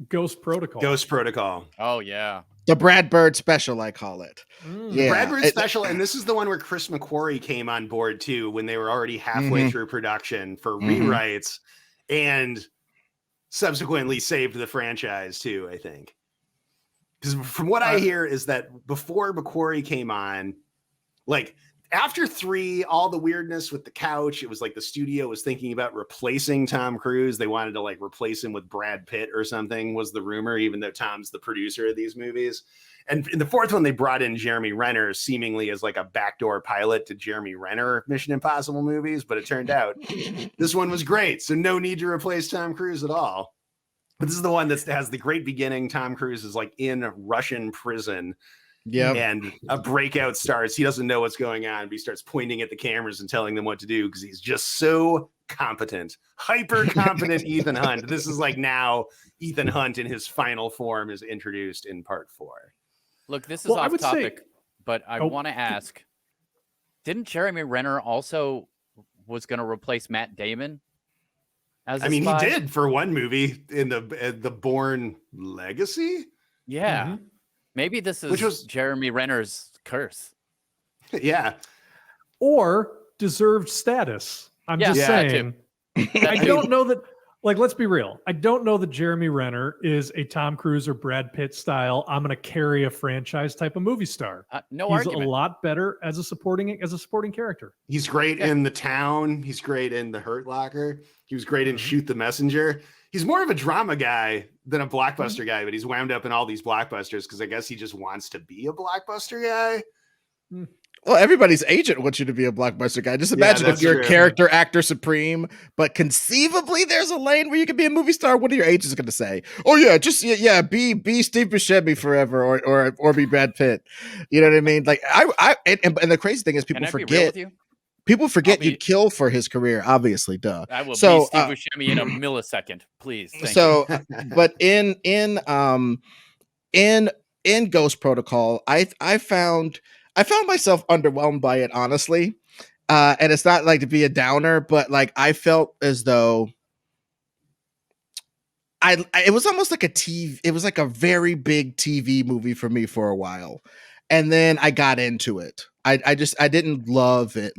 Ghost Protocol. Oh yeah. The Brad Bird special, I call it. Yeah. Brad Bird special, and this is the one where Chris McQuarrie came on board too, when they were already halfway through production for rewrites, and subsequently saved the franchise too, I think. Because from what I hear is that before McQuarrie came on, after 3, all the weirdness with the couch, it was like the studio was thinking about replacing Tom Cruise. They wanted to like replace him with Brad Pitt or something, was the rumor, even though Tom's the producer of these movies. And in the 4th one, they brought in Jeremy Renner seemingly as like a backdoor pilot to Jeremy Renner Mission Impossible movies. But it turned out this one was great. So no need to replace Tom Cruise at all. But this is the one that has the great beginning. Tom Cruise is like in Russian prison. Yeah. And a breakout starts. He doesn't know what's going on, but he starts pointing at the cameras and telling them what to do because he's just so competent, hyper competent. Ethan Hunt. This is like now Ethan Hunt in his final form is introduced in part 4. Look, this is off topic, but I want to ask, didn't Jeremy Renner also was going to replace Matt Damon? He did for one movie in the Bourne Legacy. Yeah. Mm-hmm. Maybe this is Jeremy Renner's curse. Yeah. Or deserved status. I'm just saying. I don't know that, like, let's be real. I don't know that Jeremy Renner is a Tom Cruise or Brad Pitt style, I'm going to carry a franchise type of movie star. He's argument. A lot better as a supporting character. He's great in The Town. He's great in The Hurt Locker. He was great in Shoot the Messenger. He's more of a drama guy than a blockbuster guy, but he's wound up in all these blockbusters because I guess he just wants to be a blockbuster guy. Well, everybody's agent wants you to be a blockbuster guy. Just imagine if you're a character actor supreme, but conceivably there's a lane where you can be a movie star. What are your agents going to say? Oh yeah, just be Steve Buscemi forever, or be Brad Pitt. You know what I mean? Like and the crazy thing is people forget. People forget you'd kill for his career, obviously, duh. I will be Steve Buscemi in a millisecond, please. But in Ghost Protocol, I found myself underwhelmed by it, honestly. And it's not like to be a downer, but like I felt as though it was almost like it was like a very big TV movie for me for a while. And then I got into it. I didn't love it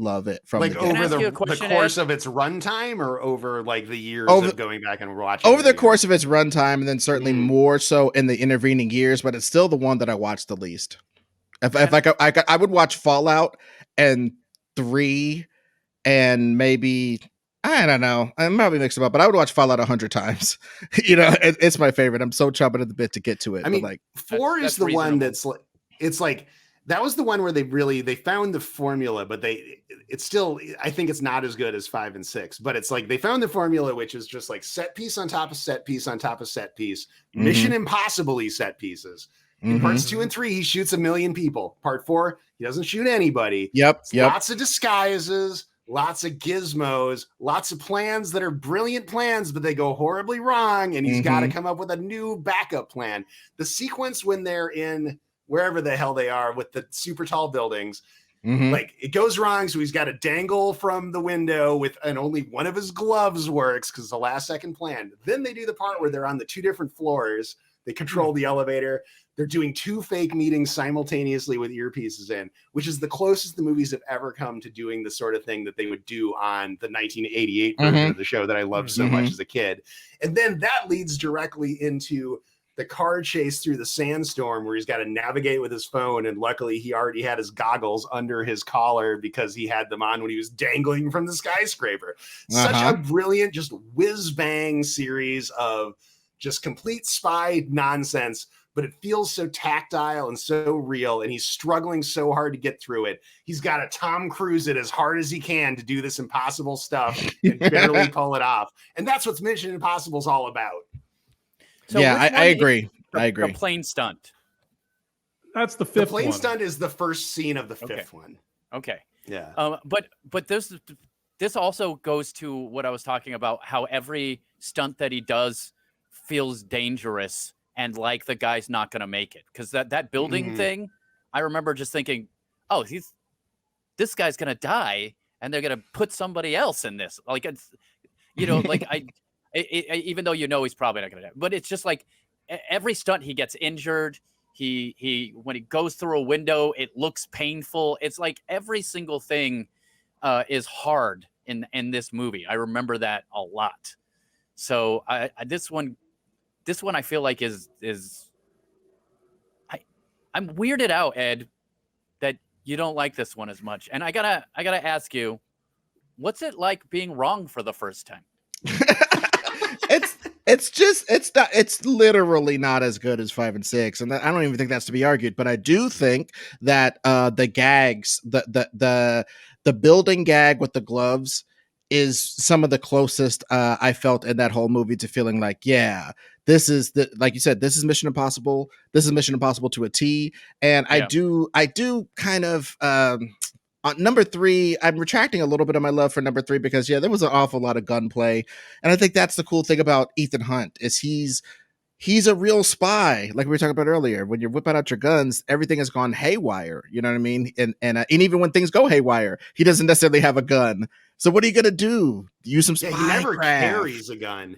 from like over the course of its runtime, or over like the years of going back and watching over the course of its runtime, and then certainly more so in the intervening years. But it's still the one that I watched the least. If I would watch Fallout and 3 and maybe, I don't know, I'm probably mixed them up, but I would watch Fallout 100 times. It's my favorite. I'm so chomping at the bit to get to it. I mean, like 4 is the one that's like, it's like, that was the one where they found the formula, but it's still, I think it's not as good as 5 and 6, but it's like they found the formula, which is just like set piece on top of set piece on top of set piece, Mission Impossible-y set pieces. In parts 2 and 3, he shoots 1 million people. Part 4, he doesn't shoot anybody. Yep. Lots of disguises, lots of gizmos, lots of plans that are brilliant plans, but they go horribly wrong, and he's got to come up with a new backup plan. The sequence when they're in wherever the hell they are with the super tall buildings, like it goes wrong. So he's got to dangle from the window and only one of his gloves works because it's the last second plan. Then they do the part where they're on the 2 different floors. They control the elevator. They're doing 2 fake meetings simultaneously with earpieces in, which is the closest the movies have ever come to doing the sort of thing that they would do on the 1988 version of the show that I loved so much as a kid. And then that leads directly into the car chase through the sandstorm where he's got to navigate with his phone. And luckily he already had his goggles under his collar because he had them on when he was dangling from the skyscraper. Such a brilliant, just whiz bang series of just complete spy nonsense, but it feels so tactile and so real. And he's struggling so hard to get through it. He's got to Tom Cruise it as hard as he can to do this impossible stuff and barely pull it off. And that's what Mission Impossible is all about. So yeah, I agree. I agree. A plane stunt. That's the 5th one. The plane one. stunt is the first scene of the 5th one. Okay. Yeah. But this also goes to what I was talking about, how every stunt that he does feels dangerous and like the guy's not going to make it. Because that building thing, I remember just thinking, oh, this guy's going to die and they're going to put somebody else in this. Like, it's, like even though he's probably not going to die, but it's just like every stunt he gets injured. He when he goes through a window, it looks painful. It's like every single thing is hard in this movie. I remember that a lot. So this one I feel like is I'm weirded out, Ed, that you don't like this one as much. And I gotta ask you, what's it like being wrong for the first time? It's literally not as good as 5 and 6, and I don't even think that's to be argued. But I do think that the gags, the building gag with the gloves, is some of the closest I felt in that whole movie to feeling like, yeah, this is like you said, this is Mission Impossible. This is Mission Impossible to a T. And I do kind of. Number 3, I'm retracting a little bit of my love for number 3 because there was an awful lot of gunplay, and I think that's the cool thing about Ethan Hunt is he's a real spy, like we were talking about earlier. When you're whipping out your guns, everything has gone haywire. You know what I mean? And even when things go haywire, he doesn't necessarily have a gun. So what are you gonna do? Use some spy he never craft. carries a gun.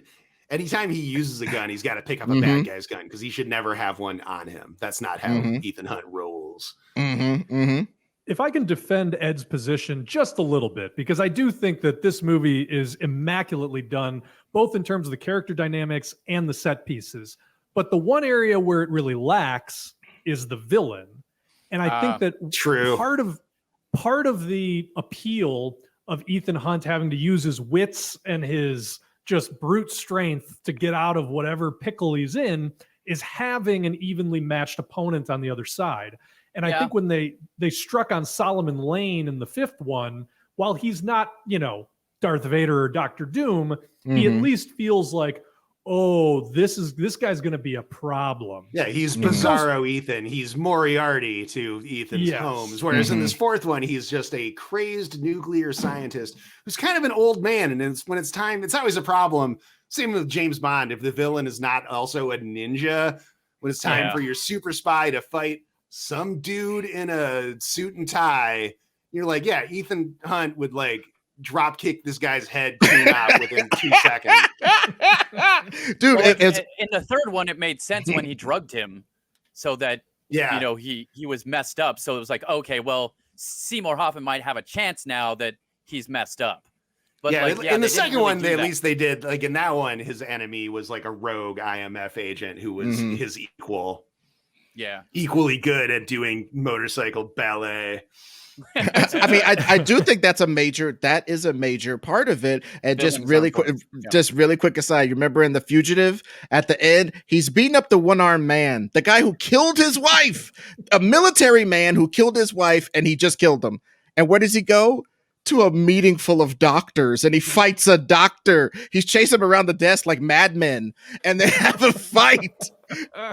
Anytime he uses a gun, he's got to pick up a bad guy's gun because he should never have one on him. That's not how Ethan Hunt rolls. If I can defend Ed's position just a little bit, because I do think that this movie is immaculately done, both in terms of the character dynamics and the set pieces. But the one area where it really lacks is the villain. And I think that true. part of the appeal of Ethan Hunt having to use his wits and his just brute strength to get out of whatever pickle he's in is having an evenly matched opponent on the other side. And I think when they struck on Solomon Lane in the 5th one, while he's not, Darth Vader or Doctor Doom, he at least feels like, oh, this guy's going to be a problem. Yeah, he's Bizarro Ethan. He's Moriarty to Ethan's Holmes. Whereas in this 4th one, he's just a crazed nuclear scientist who's kind of an old man. And when it's time, it's always a problem. Same with James Bond. If the villain is not also a ninja, when it's time for your super spy to fight some dude in a suit and tie, you're like, yeah, Ethan Hunt would drop kick this guy's head clean out within 2 seconds. Dude, well, in the 3rd one, it made sense when he drugged him so that, he was messed up. So it was like, okay, well, Seymour Hoffman might have a chance now that he's messed up. But in the second one, at least they did, in that one, his enemy was a rogue IMF agent who was his equal. Yeah. Equally good at doing motorcycle ballet. I mean, I do think that is a major part of it. And just really quick aside, you remember in The Fugitive at the end, he's beating up the one-armed man, the guy who killed his wife, a military man who killed his wife, and he just killed him. And where does he go? To a meeting full of doctors, and he fights a doctor. He's chasing him around the desk like madmen, and they have a fight.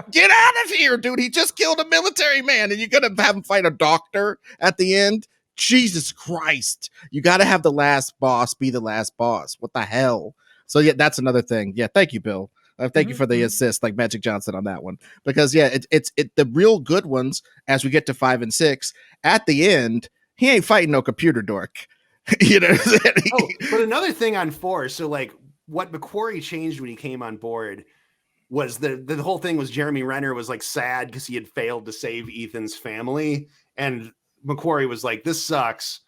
Get out of here, dude. He just killed a military man, and you're going to have him fight a doctor at the end? Jesus Christ. You got to have the last boss be the last boss. What the hell? So, that's another thing. Yeah, thank you, Bill. Thank you for the assist, like Magic Johnson on that one. Because, it's the real good ones, as we get to 5 and 6, at the end, he ain't fighting no computer dork. But another thing on 4, so what McQuarrie changed when he came on board was the whole thing was Jeremy Renner was sad because he had failed to save Ethan's family, and McQuarrie was like, this sucks.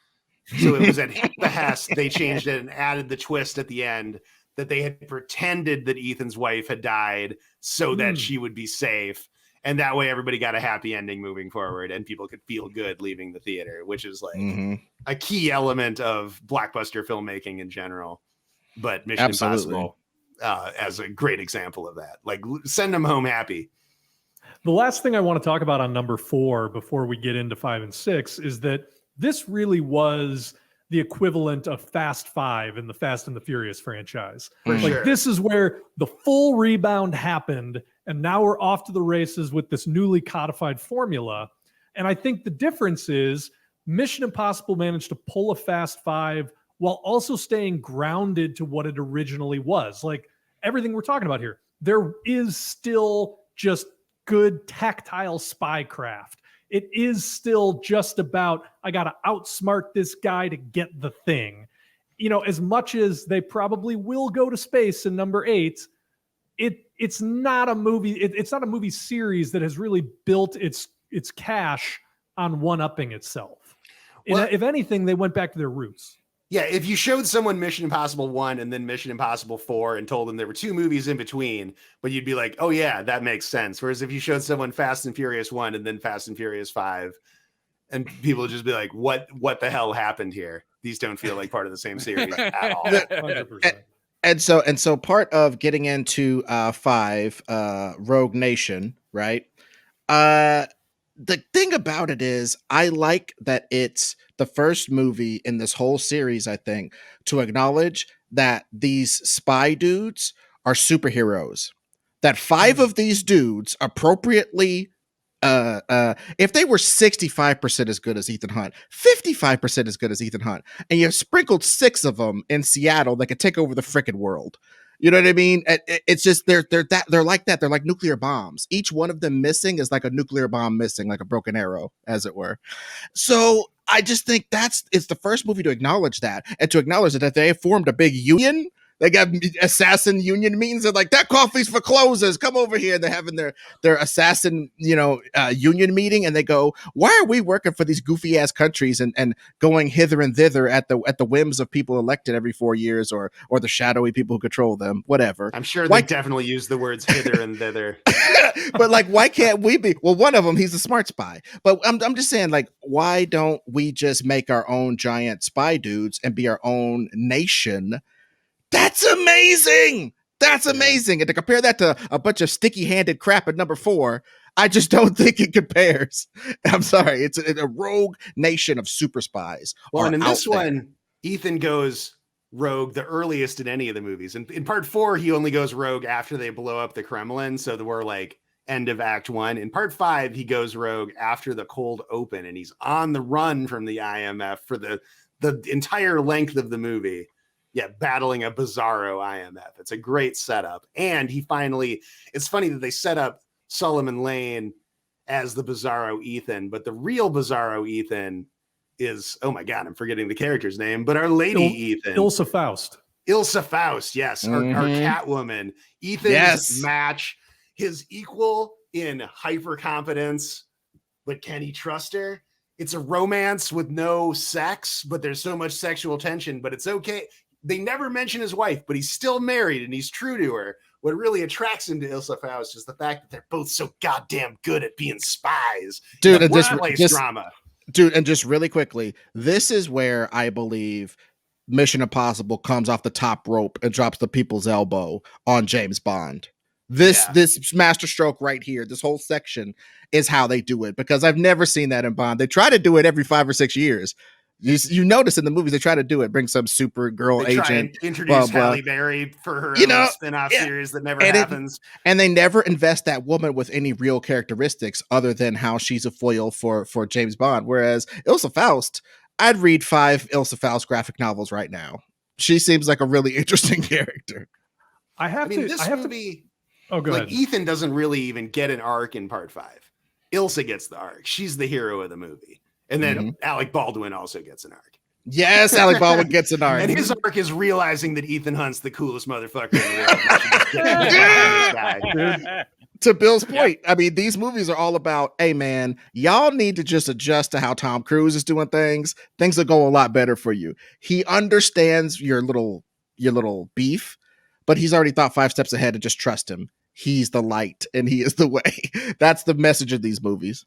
So it was at his behest they changed it and added the twist at the end that they had pretended that Ethan's wife had died so that she would be safe. And that way everybody got a happy ending moving forward and people could feel good leaving the theater, which is a key element of blockbuster filmmaking in general. But Mission Impossible as a great example of that. Send them home happy. The last thing I want to talk about on number 4 before we get into 5 and 6 is that this really was the equivalent of Fast 5 in the Fast and the Furious franchise. This is where the full rebound happened, and now we're off to the races with this newly codified formula. And I think the difference is Mission Impossible managed to pull a Fast 5 while also staying grounded to what it originally was. Everything we're talking about here, there is still just good tactile spycraft. It is still just about, I got to outsmart this guy to get the thing. As much as they probably will go to space in number 8, it's not a movie. It's not a movie series that has really built its cash on one-upping itself. If anything, they went back to their roots. Yeah, if you showed someone Mission Impossible 1 and then Mission Impossible 4 and told them there were 2 movies in between, but you'd be like, oh yeah, that makes sense. Whereas if you showed someone Fast and Furious 1 and then Fast and Furious 5, and people just be like, what the hell happened here? These don't feel like part of the same series at all. 100%. And so part of getting into 5 Rogue Nation, right? The thing about it is I like that it's the first movie in this whole series, I think, to acknowledge that these spy dudes are superheroes. That 5 of these dudes appropriately if they were 65% as good as Ethan Hunt, 55% as good as Ethan Hunt, and you sprinkled 6 of them in Seattle that could take over the frickin' world. You know what I mean? It's just they're like that. They're like nuclear bombs. Each one of them missing is like a nuclear bomb missing, like a broken arrow, as it were. So I just think it's the first movie to acknowledge that, and to acknowledge that they formed a big union. They got assassin union meetings. They're like, that coffee's for closers. Come over here. They're having their assassin, union meeting, and they go, why are we working for these goofy ass countries and going hither and thither at the whims of people elected every 4 years or the shadowy people who control them? Whatever. I'm sure they definitely use the words hither and thither. But like, why can't we be? Well, one of them, he's a smart spy. But I'm just saying, like, why don't we just make our own giant spy dudes and be our own nation? That's amazing. That's amazing. And to compare that to a bunch of sticky-handed crap at number 4, I just don't think it compares. I'm sorry. It's a rogue nation of super spies. Well, and in this one, Ethan goes rogue the earliest in any of the movies. And in part 4, he only goes rogue after they blow up the Kremlin. So we're like end of Act 1. In part 5, he goes rogue after the cold open, and he's on the run from the IMF for the entire length of the movie. Yeah, battling a bizarro IMF. It's a great setup. And it's funny that they set up Solomon Lane as the bizarro Ethan, but the real bizarro Ethan is, oh my God, I'm forgetting the character's name, but our lady Ethan. Ilsa Faust. Ilsa Faust, yes. Our Catwoman. Ethan's match, his equal in hyper competence, but can he trust her? It's a romance with no sex, but there's so much sexual tension, but it's okay. They never mention his wife, but he's still married and he's true to her. What really attracts him to Ilsa Faust is the fact that they're both so goddamn good at being spies. Dude, and just drama. Dude, and just really quickly, this is where I believe Mission Impossible comes off the top rope and drops the people's elbow on James Bond. This masterstroke right here, this whole section is how they do it, because I've never seen that in Bond. They try to do it every 5 or 6 years. You notice in the movies they try to do it, bring some super girl agent, introduce Halle Berry for her own spin-off series that never happens. And they never invest that woman with any real characteristics other than how she's a foil for James Bond. Whereas Ilsa Faust, I'd read 5 Ilsa Faust graphic novels right now. She seems like a really interesting character. This movie, go ahead. Ethan doesn't really even get an arc in part 5. Ilsa gets the arc. She's the hero of the movie. And then Alec Baldwin also gets an arc. Yes, Alec Baldwin gets an arc. And his arc is realizing that Ethan Hunt's the coolest motherfucker in the world. To Bill's point, I mean, these movies are all about, hey, man, y'all need to just adjust to how Tom Cruise is doing things. Things will go a lot better for you. He understands your little beef, but he's already thought 5 steps ahead and just trust him. He's the light and he is the way. That's the message of these movies.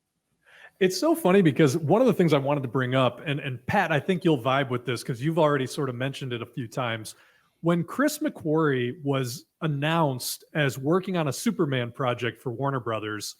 It's so funny because one of the things I wanted to bring up, and Pat, I think you'll vibe with this because you've already sort of mentioned it a few times. When Chris McQuarrie was announced as working on a Superman project for Warner Brothers,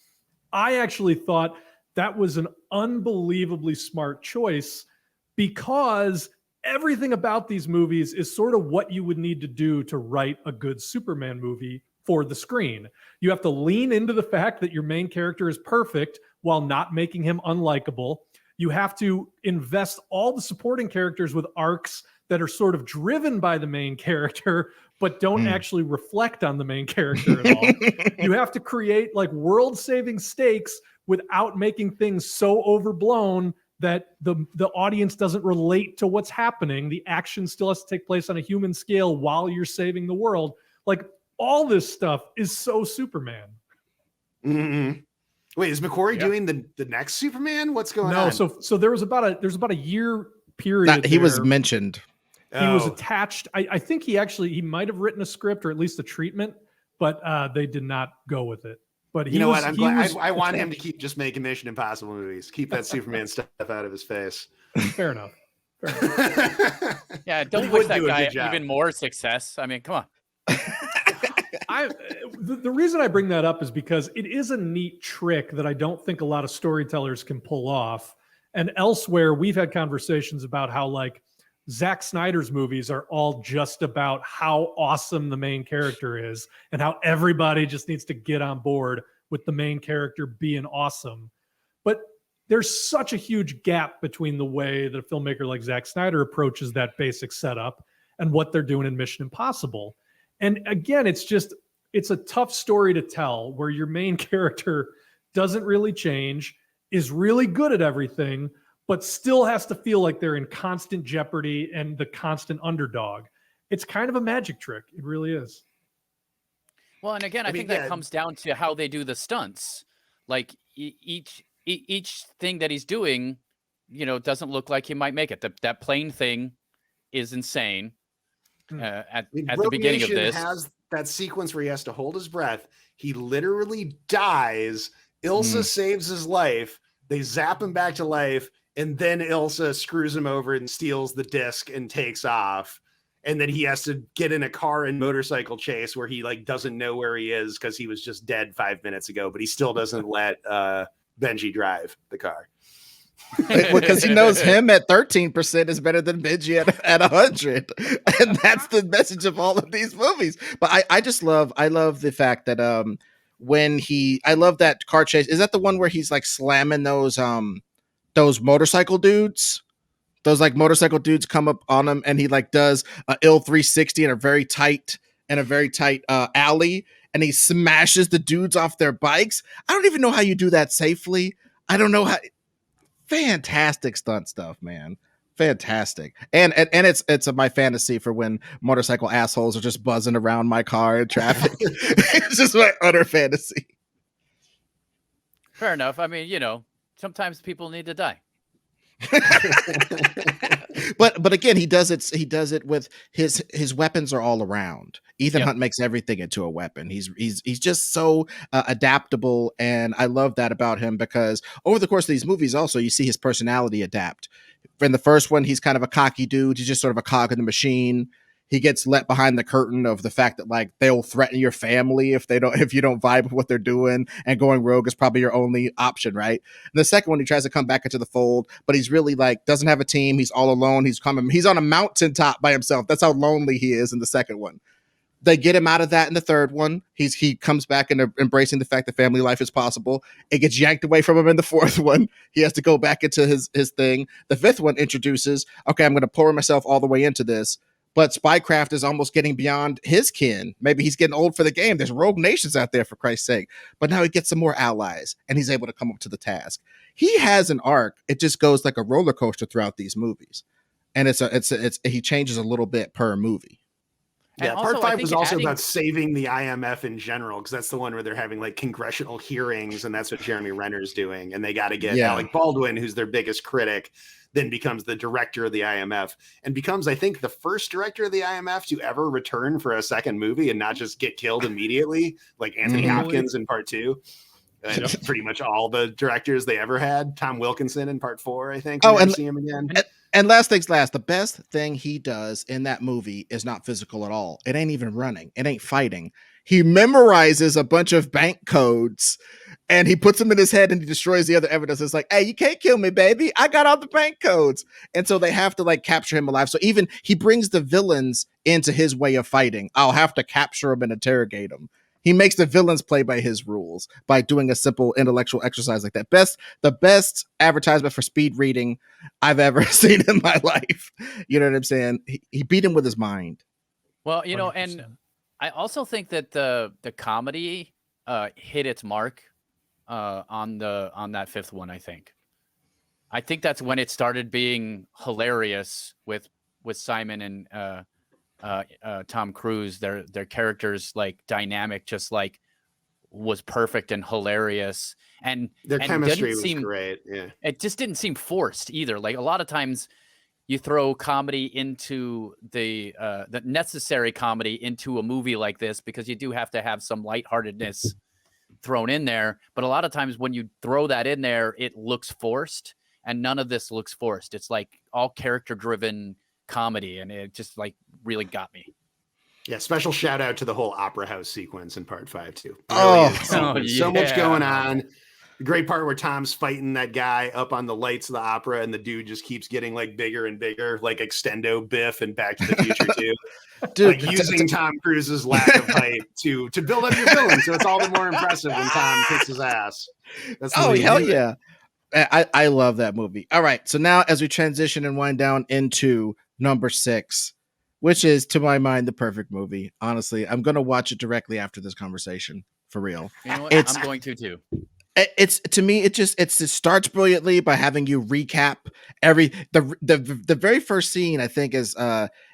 I actually thought that was an unbelievably smart choice, because everything about these movies is sort of what you would need to do to write a good Superman movie for the screen. You have to lean into the fact that your main character is perfect while not making him unlikable. You have to invest all the supporting characters with arcs that are sort of driven by the main character, but don't actually reflect on the main character at all. You have to create like world-saving stakes without making things so overblown that the audience doesn't relate to what's happening. The action still has to take place on a human scale while you're saving the world. Like, all this stuff is so Superman. Mm-hmm. Wait, is McQuarrie doing the next Superman? What's going on? No, so there's about a year period. He was mentioned. He was attached. I think he might have written a script or at least a treatment, but they did not go with it. But you know what? I'm glad. I want him to keep just making Mission Impossible movies. Keep that Superman stuff out of his face. Fair enough. Yeah, don't wish that guy even more success. I mean, come on. The reason I bring that up is because it is a neat trick that I don't think a lot of storytellers can pull off. And elsewhere, we've had conversations about how like Zack Snyder's movies are all just about how awesome the main character is and how everybody just needs to get on board with the main character being awesome. But there's such a huge gap between the way that a filmmaker like Zack Snyder approaches that basic setup and what they're doing in Mission Impossible. And again, it's a tough story to tell where your main character doesn't really change, is really good at everything, but still has to feel like they're in constant jeopardy and the constant underdog. It's kind of a magic trick. It really is. Well, and again, I think that comes down to how they do the stunts. Like each thing that he's doing, doesn't look like he might make it. That plane thing is insane. At the beginning of this, has that sequence where he has to hold his breath. He literally dies. Ilsa saves his life. They zap him back to life, and then Ilsa screws him over and steals the disc and takes off. And then he has to get in a car and motorcycle chase where he like doesn't know where he is because he was just dead 5 minutes ago, but he still doesn't let Benji drive the car. Because he knows him at 13% is better than Benji at 100, and that's the message of all of these movies. But I love the fact that I love that car chase. Is that the one where he's like slamming those motorcycle dudes? Those like motorcycle dudes come up on him, and he like does a ill 360 in a very tight alley, and he smashes the dudes off their bikes. I don't even know how you do that safely. I don't know how. Fantastic stunt stuff, man. Fantastic. And it's my fantasy for when motorcycle assholes are just buzzing around my car in traffic. It's just my utter fantasy. Fair enough. I mean, sometimes people need to die. but again, he does it with his weapons are all around. Ethan Hunt makes everything into a weapon. He's just so adaptable, and I love that about him because over the course of these movies also you see his personality adapt. In the first one, he's kind of a cocky dude. He's just sort of a cog in the machine. He gets let behind the curtain of the fact that like they'll threaten your family if you don't vibe with what they're doing, and going rogue is probably your only option, right? And the second one, he tries to come back into the fold, but he's really like doesn't have a team. He's all alone. He's on a mountaintop by himself. That's how lonely he is in the second one. They get him out of that in the third one. He comes back into embracing the fact that family life is possible. It gets yanked away from him in the fourth one. He has to go back into his thing. The fifth one introduces, okay, I'm going to pour myself all the way into this. But spycraft is almost getting beyond his kin. Maybe he's getting old for the game. There's rogue nations out there, for Christ's sake. But now he gets some more allies, and he's able to come up to the task. He has an arc. It just goes like a roller coaster throughout these movies, and he changes a little bit per movie. Yeah, part 5 was also about saving the IMF in general, because that's the one where they're having like congressional hearings, and that's what Jeremy Renner's doing, and they got to get Alec Baldwin, who's their biggest critic, then becomes the director of the IMF and becomes, I think, the first director of the IMF to ever return for a second movie and not just get killed immediately, like Anthony Hopkins in part 2. And pretty much all the directors they ever had. Tom Wilkinson in part 4, I think. Oh, and see him again. And last things last, the best thing he does in that movie is not physical at all. It ain't even running. It ain't fighting. He memorizes a bunch of bank codes and he puts them in his head and he destroys the other evidence. It's like, hey, you can't kill me, baby. I got all the bank codes. And so they have to like capture him alive. So even he brings the villains into his way of fighting. I'll have to capture him and interrogate him. He makes the villains play by his rules by doing a simple intellectual exercise like that. The best advertisement for speed reading I've ever seen in my life. You know what I'm saying? He beat him with his mind. Well, you know, 100%. And I also think that the comedy hit its mark on that fifth one. I think that's when it started being hilarious with Simon and Tom Cruise. Their characters like dynamic just like was perfect and hilarious, and their chemistry was great. Yeah, it just didn't seem forced either. Like a lot of times you throw comedy into the necessary comedy into a movie like this because you do have to have some lightheartedness thrown in there. But a lot of times when you throw that in there, it looks forced, and none of this looks forced. It's like all character driven comedy, and it just like really got me. Yeah, special shout out to the whole opera house sequence in part 5 too. So much going on. The great part where Tom's fighting that guy up on the lights of the opera, and the dude just keeps getting like bigger and bigger, like Extendo Biff and Back to the Future too. Dude, like using Tom Cruise's lack of height to build up your villain, so it's all the more impressive when Tom kicks his ass. That's hell yeah. I love that movie. All right, so now as we transition and wind down into number 6, which is, to my mind, the perfect movie. Honestly, I'm going to watch it directly after this conversation, for real. You know what? I'm going to too. It's, to me, it starts brilliantly by having you recap the very first scene, I think, is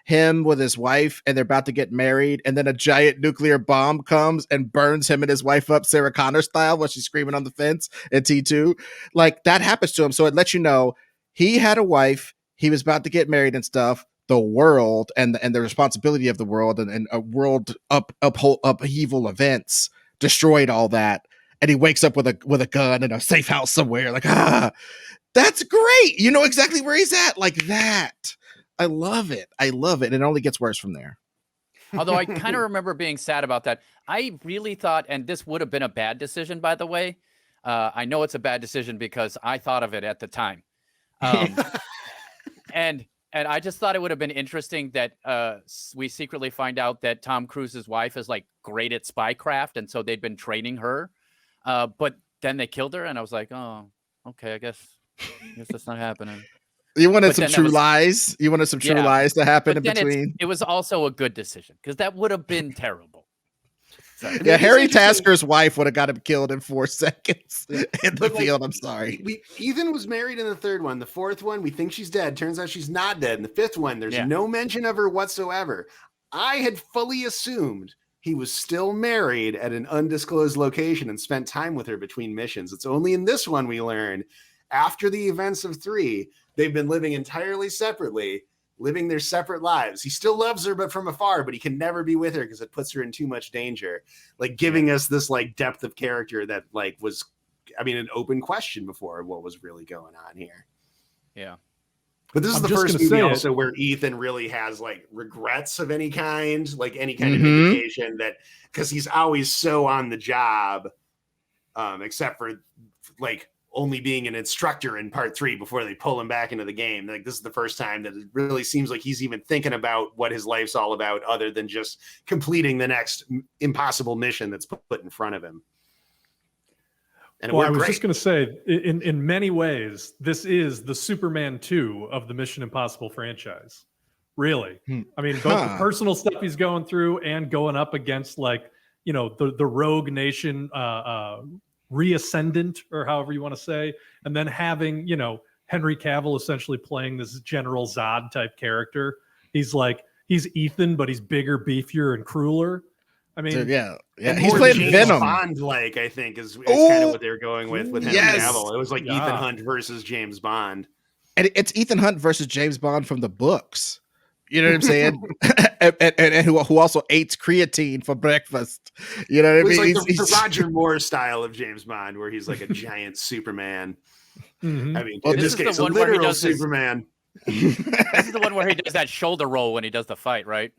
him with his wife, and they're about to get married, and then a giant nuclear bomb comes and burns him and his wife up, Sarah Connor style, while she's screaming on the fence in T2. Like, that happens to him, so it lets you know he had a wife, he was about to get married and stuff. The world and the responsibility of the world and a world upheaval events destroyed all that. And he wakes up with a gun in a safe house somewhere. Like, that's great. You know exactly where he's at. Like that. I love it. And it only gets worse from there. Although I kind of remember being sad about that. I really thought, and this would have been a bad decision, by the way. I know it's a bad decision because I thought of it at the time. And I just thought it would have been interesting that we secretly find out that Tom Cruise's wife is like great at spycraft. And so they'd been training her. But then they killed her, and I was like, "Oh, okay. I guess that's not happening." You wanted some true lies. You wanted some true lies to happen in between. It was also a good decision because that would have been terrible. So, yeah, Harry Tasker's wife would have got him killed in 4 seconds in the field. I'm sorry. Ethan was married in the 3rd one. The 4th one, we think she's dead. Turns out she's not dead. In the 5th one, there's no mention of her whatsoever. I had fully assumed he was still married at an undisclosed location and spent time with her between missions. It's only in this one we learn, after the events of 3, they've been living entirely separately, living their separate lives. He still loves her, but from afar, but he can never be with her because it puts her in too much danger. Like giving us this like depth of character that like was, I mean, an open question before what was really going on here. Yeah. But this is the first movie also where Ethan really has like regrets of any kind, like any kind of indication that, because he's always so on the job, except for like only being an instructor in part 3 before they pull him back into the game. Like this is the first time that it really seems like he's even thinking about what his life's all about, other than just completing the next impossible mission that's put in front of him. And well, I was just going to say, in many ways, this is the Superman 2 of the Mission Impossible franchise. Really. I mean, both the personal stuff he's going through and going up against, like, you know, the rogue nation reascendant, or however you want to say, and then having, you know, Henry Cavill essentially playing this General Zod type character. He's Ethan, but he's bigger, beefier, and crueler. I mean, yeah. He's playing James Venom. Bond-like, I think, is kind of what they were going with Henry Cavill. It was like Ethan Hunt versus James Bond. And it's Ethan Hunt versus James Bond from the books. You know what I'm saying? and who also ate creatine for breakfast. You know what I mean? Like the Roger Moore style of James Bond, where he's like a giant Superman. I mean, in this case, a literal Superman. This is the one where he does that shoulder roll when he does the fight, right?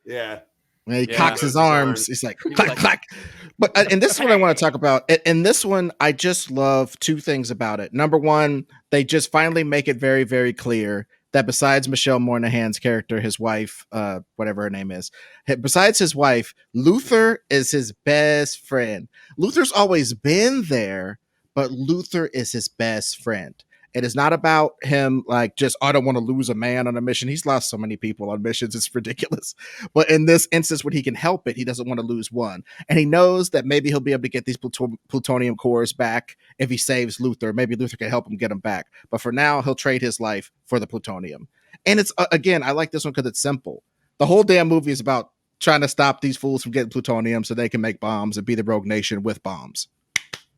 Yeah. And he cocks his arms. He's like, clack, clack. But and this is what I want to talk about. In this one, I just love 2 things about it. Number one, they just finally make it very, very clear that besides Michelle Monaghan's character, his wife, whatever her name is, besides his wife, Luther is his best friend. Luther's always been there, but Luther is his best friend. It is not about him like just, I don't want to lose a man on a mission. He's lost so many people on missions. It's ridiculous. But in this instance, when he can help it, he doesn't want to lose one. And he knows that maybe he'll be able to get these plutonium cores back if he saves Luther. Maybe Luther can help him get them back. But for now, he'll trade his life for the plutonium. And it's, again, I like this one because it's simple. The whole damn movie is about trying to stop these fools from getting plutonium so they can make bombs and be the rogue nation with bombs.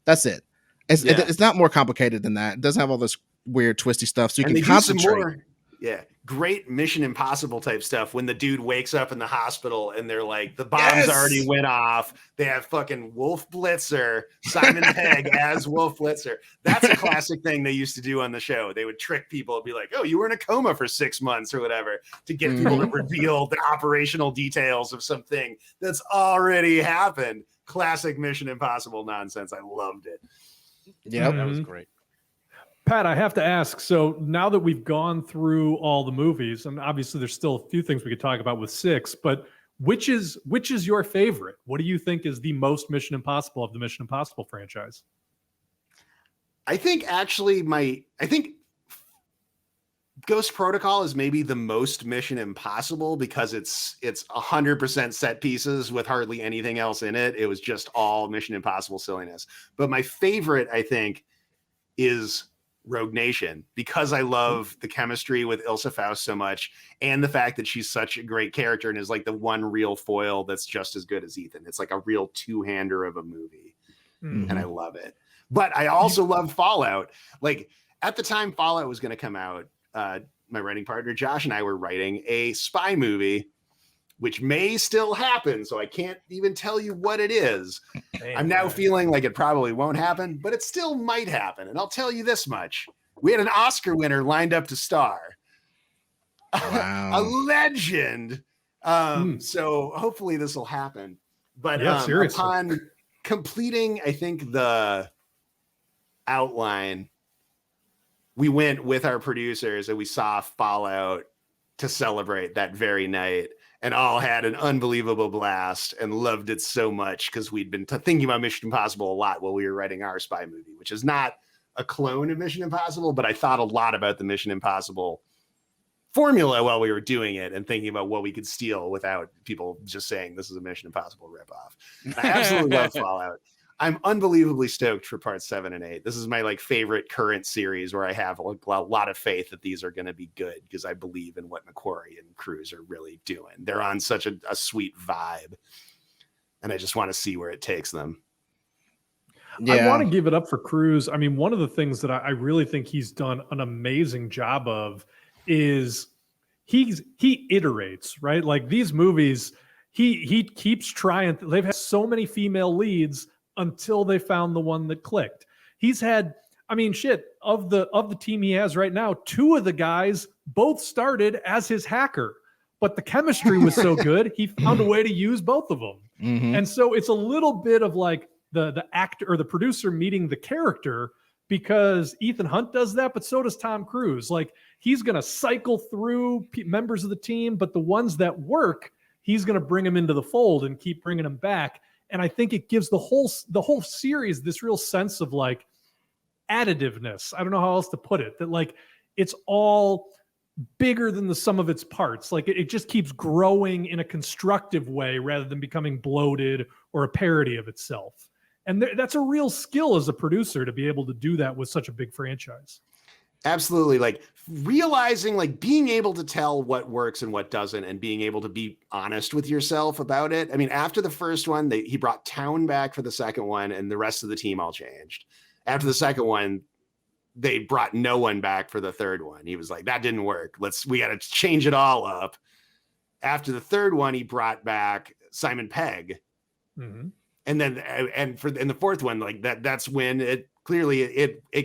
That's it. It's not more complicated than that. It doesn't have all this weird twisty stuff, so you can concentrate. great Mission Impossible type stuff when the dude wakes up in the hospital and they're like, the bombs already went off. They have fucking Wolf Blitzer, Simon Pegg as Wolf Blitzer. That's a classic thing they used to do on the show. They would trick people and be like, oh, you were in a coma for 6 months or whatever, to get people to reveal the operational details of something that's already happened. Classic Mission Impossible nonsense. I loved it. Yeah, That was great. Pat, I have to ask. So now that we've gone through all the movies, and obviously there's still a few things we could talk about with 6, but which is your favorite? What do you think is the most Mission Impossible of the Mission Impossible franchise? I think actually I think Ghost Protocol is maybe the most Mission Impossible because it's 100% set pieces with hardly anything else in it. It was just all Mission Impossible silliness. But my favorite, I think, is Rogue Nation, because I love the chemistry with Ilsa Faust so much, and the fact that she's such a great character and is like the one real foil that's just as good as Ethan. It's like a real two-hander of a movie, and I love it. But I also love Fallout. Like, at the time Fallout was going to come out, my writing partner Josh and I were writing a spy movie, which may still happen, so I can't even tell you what it is. I'm now feeling like it probably won't happen, but it still might happen. And I'll tell you this much. We had an Oscar winner lined up to star. Wow. A legend. So hopefully this will happen. But seriously. Upon completing, I think, the outline, we went with our producers and we saw Fallout to celebrate that very night, and all had an unbelievable blast and loved it so much because we'd been thinking about Mission Impossible a lot while we were writing our spy movie, which is not a clone of Mission Impossible, but I thought a lot about the Mission Impossible formula while we were doing it and thinking about what we could steal without people just saying this is a Mission Impossible ripoff. And I absolutely love Fallout. I'm unbelievably stoked for parts 7 and 8. This is my favorite current series where I have a lot of faith that these are going to be good because I believe in what McQuarrie and Cruise are really doing. They're on such a sweet vibe, and I just want to see where it takes them. Yeah. I want to give it up for Cruise. I mean, one of the things that I really think he's done an amazing job of is he iterates, right? Like these movies, he keeps trying. They've had so many female leads until they found the one that clicked. He's had, I mean, of the team he has right now, 2 of the guys both started as his hacker, but the chemistry was so good, he found a way to use both of them. And so it's a little bit of like the actor or the producer meeting the character, because Ethan Hunt does that, but so does Tom Cruise. Like, he's going to cycle through members of the team, but the ones that work, he's going to bring them into the fold and keep bringing them back. And I think it gives the whole series this real sense of like additiveness. I don't know how else to put it, that like it's all bigger than the sum of its parts. Like it just keeps growing in a constructive way rather than becoming bloated or a parody of itself. And that's a real skill as a producer to be able to do that with such a big franchise. Absolutely. Like realizing, like being able to tell what works and what doesn't, and being able to be honest with yourself about it. I mean, after the first one, he brought Town back for the second one, and the rest of the team all changed. After the second one, they brought no one back for the third one. He was like, that didn't work. We got to change it all up. After the third one, he brought back Simon Pegg. And then, in the fourth one, like that's when it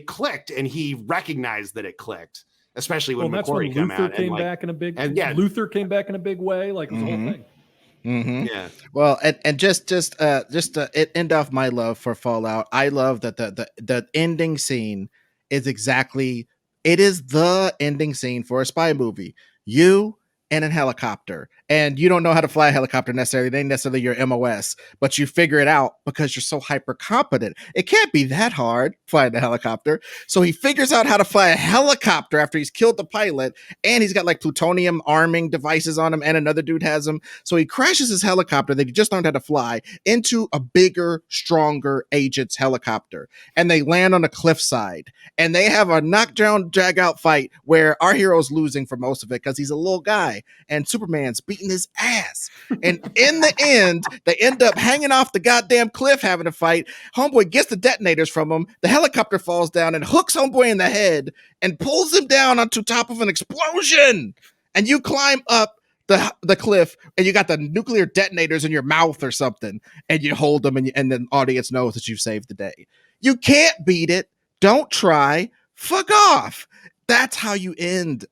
clicked, and he recognized that it clicked, especially when McQuarrie came out. Luther came back in a big way. Like it was the whole thing. Yeah. Well, and just to end off my love for Fallout, I love that the ending scene is exactly, it is the ending scene for a spy movie. You in a helicopter, and you don't know how to fly a helicopter necessarily. It ain't necessarily your MOS, but you figure it out because you're so hyper competent. It can't be that hard flying a helicopter. So he figures out how to fly a helicopter after he's killed the pilot, and he's got like plutonium arming devices on him, and another dude has him. So he crashes his helicopter that he just learned how to fly into a bigger, stronger agent's helicopter, and they land on a cliffside, and they have a knockdown, drag out fight where our hero's losing for most of it because he's a little guy. guy, and Superman's beating his ass. And in the end, they end up hanging off the goddamn cliff having a fight. Homeboy gets the detonators from him. The helicopter falls down and hooks Homeboy in the head and pulls him down onto top of an explosion. And you climb up the cliff and you got the nuclear detonators in your mouth or something, and you hold them, and the audience knows that you've saved the day. You can't beat it. Don't try. Fuck off. That's how you end.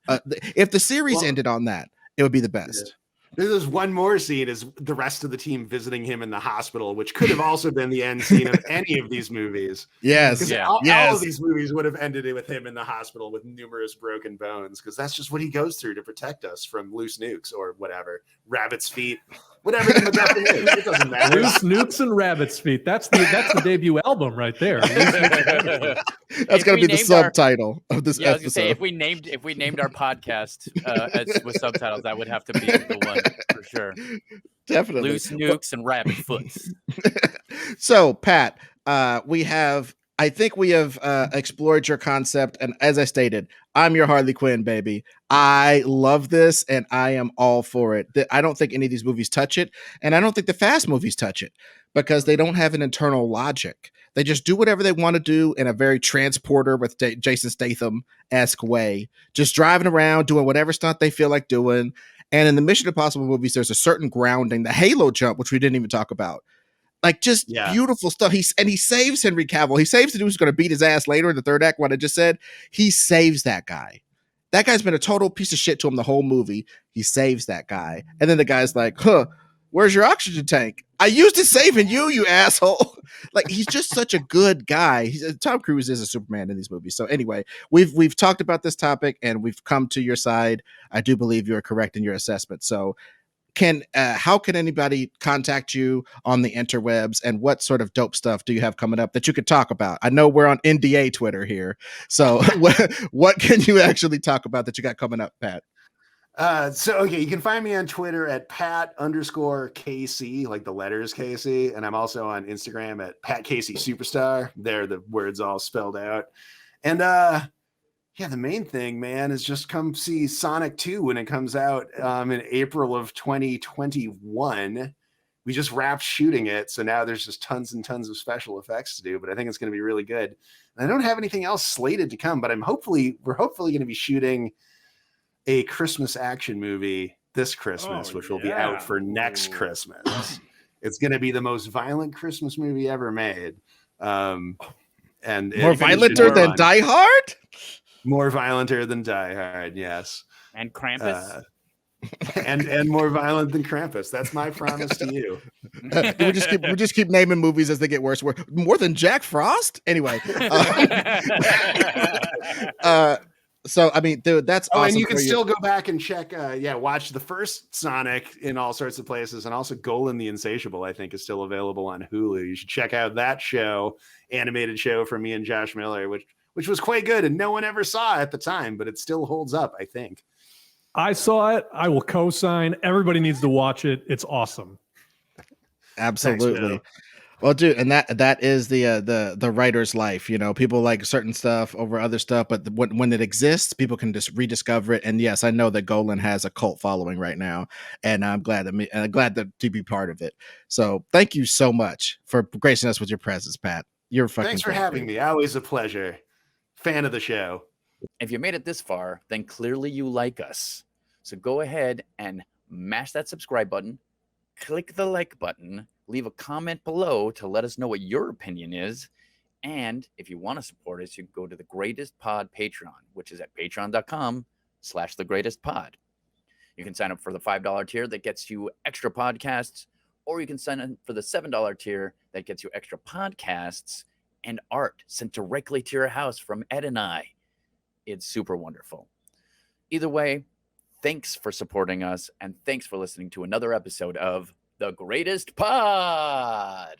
If the series ended on that, it would be the best. There's one more scene is the rest of the team visiting him in the hospital, which could have also been the end scene of any of these movies. Yes. All of these movies would have ended with him in the hospital with numerous broken bones, because that's just what he goes through to protect us from loose nukes or whatever. Rabbit's feet. Whatever the MacGuffin is. It doesn't matter. Loose nukes and rabbit's feet. That's the debut album right there. That's gonna be the subtitle of this episode. I was gonna say, if we named our podcast with subtitles, that would have to be the one for sure. Definitely. Loose nukes and rabbit foots. So, Pat, I think we have explored your concept, and as I stated, I'm your Harley Quinn, baby. I love this, and I am all for it. I don't think any of these movies touch it, and I don't think the Fast movies touch it, because they don't have an internal logic. They just do whatever they want to do in a very transporter with Jason Statham-esque way, just driving around, doing whatever stunt they feel like doing. And in the Mission Impossible movies, there's a certain grounding, the Halo jump, which we didn't even talk about. Like, just beautiful stuff. He saves Henry Cavill. He saves the dude who's going to beat his ass later in the third act. What I just said, he saves that guy. That guy's been a total piece of shit to him the whole movie. He saves that guy. And then the guy's like, where's your oxygen tank? I used it saving you, you asshole. Like, he's just such a good guy. Tom Cruise is a Superman in these movies. So anyway, we've talked about this topic and we've come to your side. I do believe you're correct in your assessment. So how can anybody contact you on the interwebs, and what sort of dope stuff do you have coming up that you could talk about? I know we're on NDA Twitter here, so what can you actually talk about that you got coming up, Pat? You can find me on Twitter at Pat_KC, like the letters KC, and I'm also on Instagram at Pat Casey Superstar. There, the words all spelled out. And the main thing, man, is just come see Sonic 2 when it comes out in April of 2021. We just wrapped shooting it, so now there's just tons and tons of special effects to do, but I think it's going to be really good. And I don't have anything else slated to come, but we're hopefully going to be shooting a Christmas action movie this Christmas, which will be out for next Christmas. It's going to be the most violent Christmas movie ever made. And more violenter than Die Hard? More violenter than Die Hard, yes. And Krampus? And more violent than Krampus. That's my promise to you. we just keep naming movies as they get worse. More than Jack Frost? Anyway. So, I mean, dude, that's awesome. And you can still go back and check, watch the first Sonic in all sorts of places, and also Golan the Insatiable, I think, is still available on Hulu. You should check out that show, animated show from me and Josh Miller, which was quite good, and no one ever saw at the time, but it still holds up, I think. I saw it. I will co-sign. Everybody needs to watch it. It's awesome. Absolutely. Thanks, well, dude, and that is the writer's life. You know, people like certain stuff over other stuff, but when it exists, people can just rediscover it. And yes, I know that Golan has a cult following right now, and I'm glad to be part of it. So thank you so much for gracing us with your presence, Pat. You're fucking. Thanks for having me. Always a pleasure. Fan of the show. If you made it this far, then clearly you like us. So go ahead and mash that subscribe button, click the like button, leave a comment below to let us know what your opinion is. And if you want to support us, you can go to the Greatest Pod Patreon, which is at patreon.com/thegreatestpod. You can sign up for the $5 tier that gets you extra podcasts, or you can sign up for the $7 tier that gets you extra podcasts and art sent directly to your house from Ed and I. It's super wonderful. Either way, thanks for supporting us, and thanks for listening to another episode of The Greatest Pod.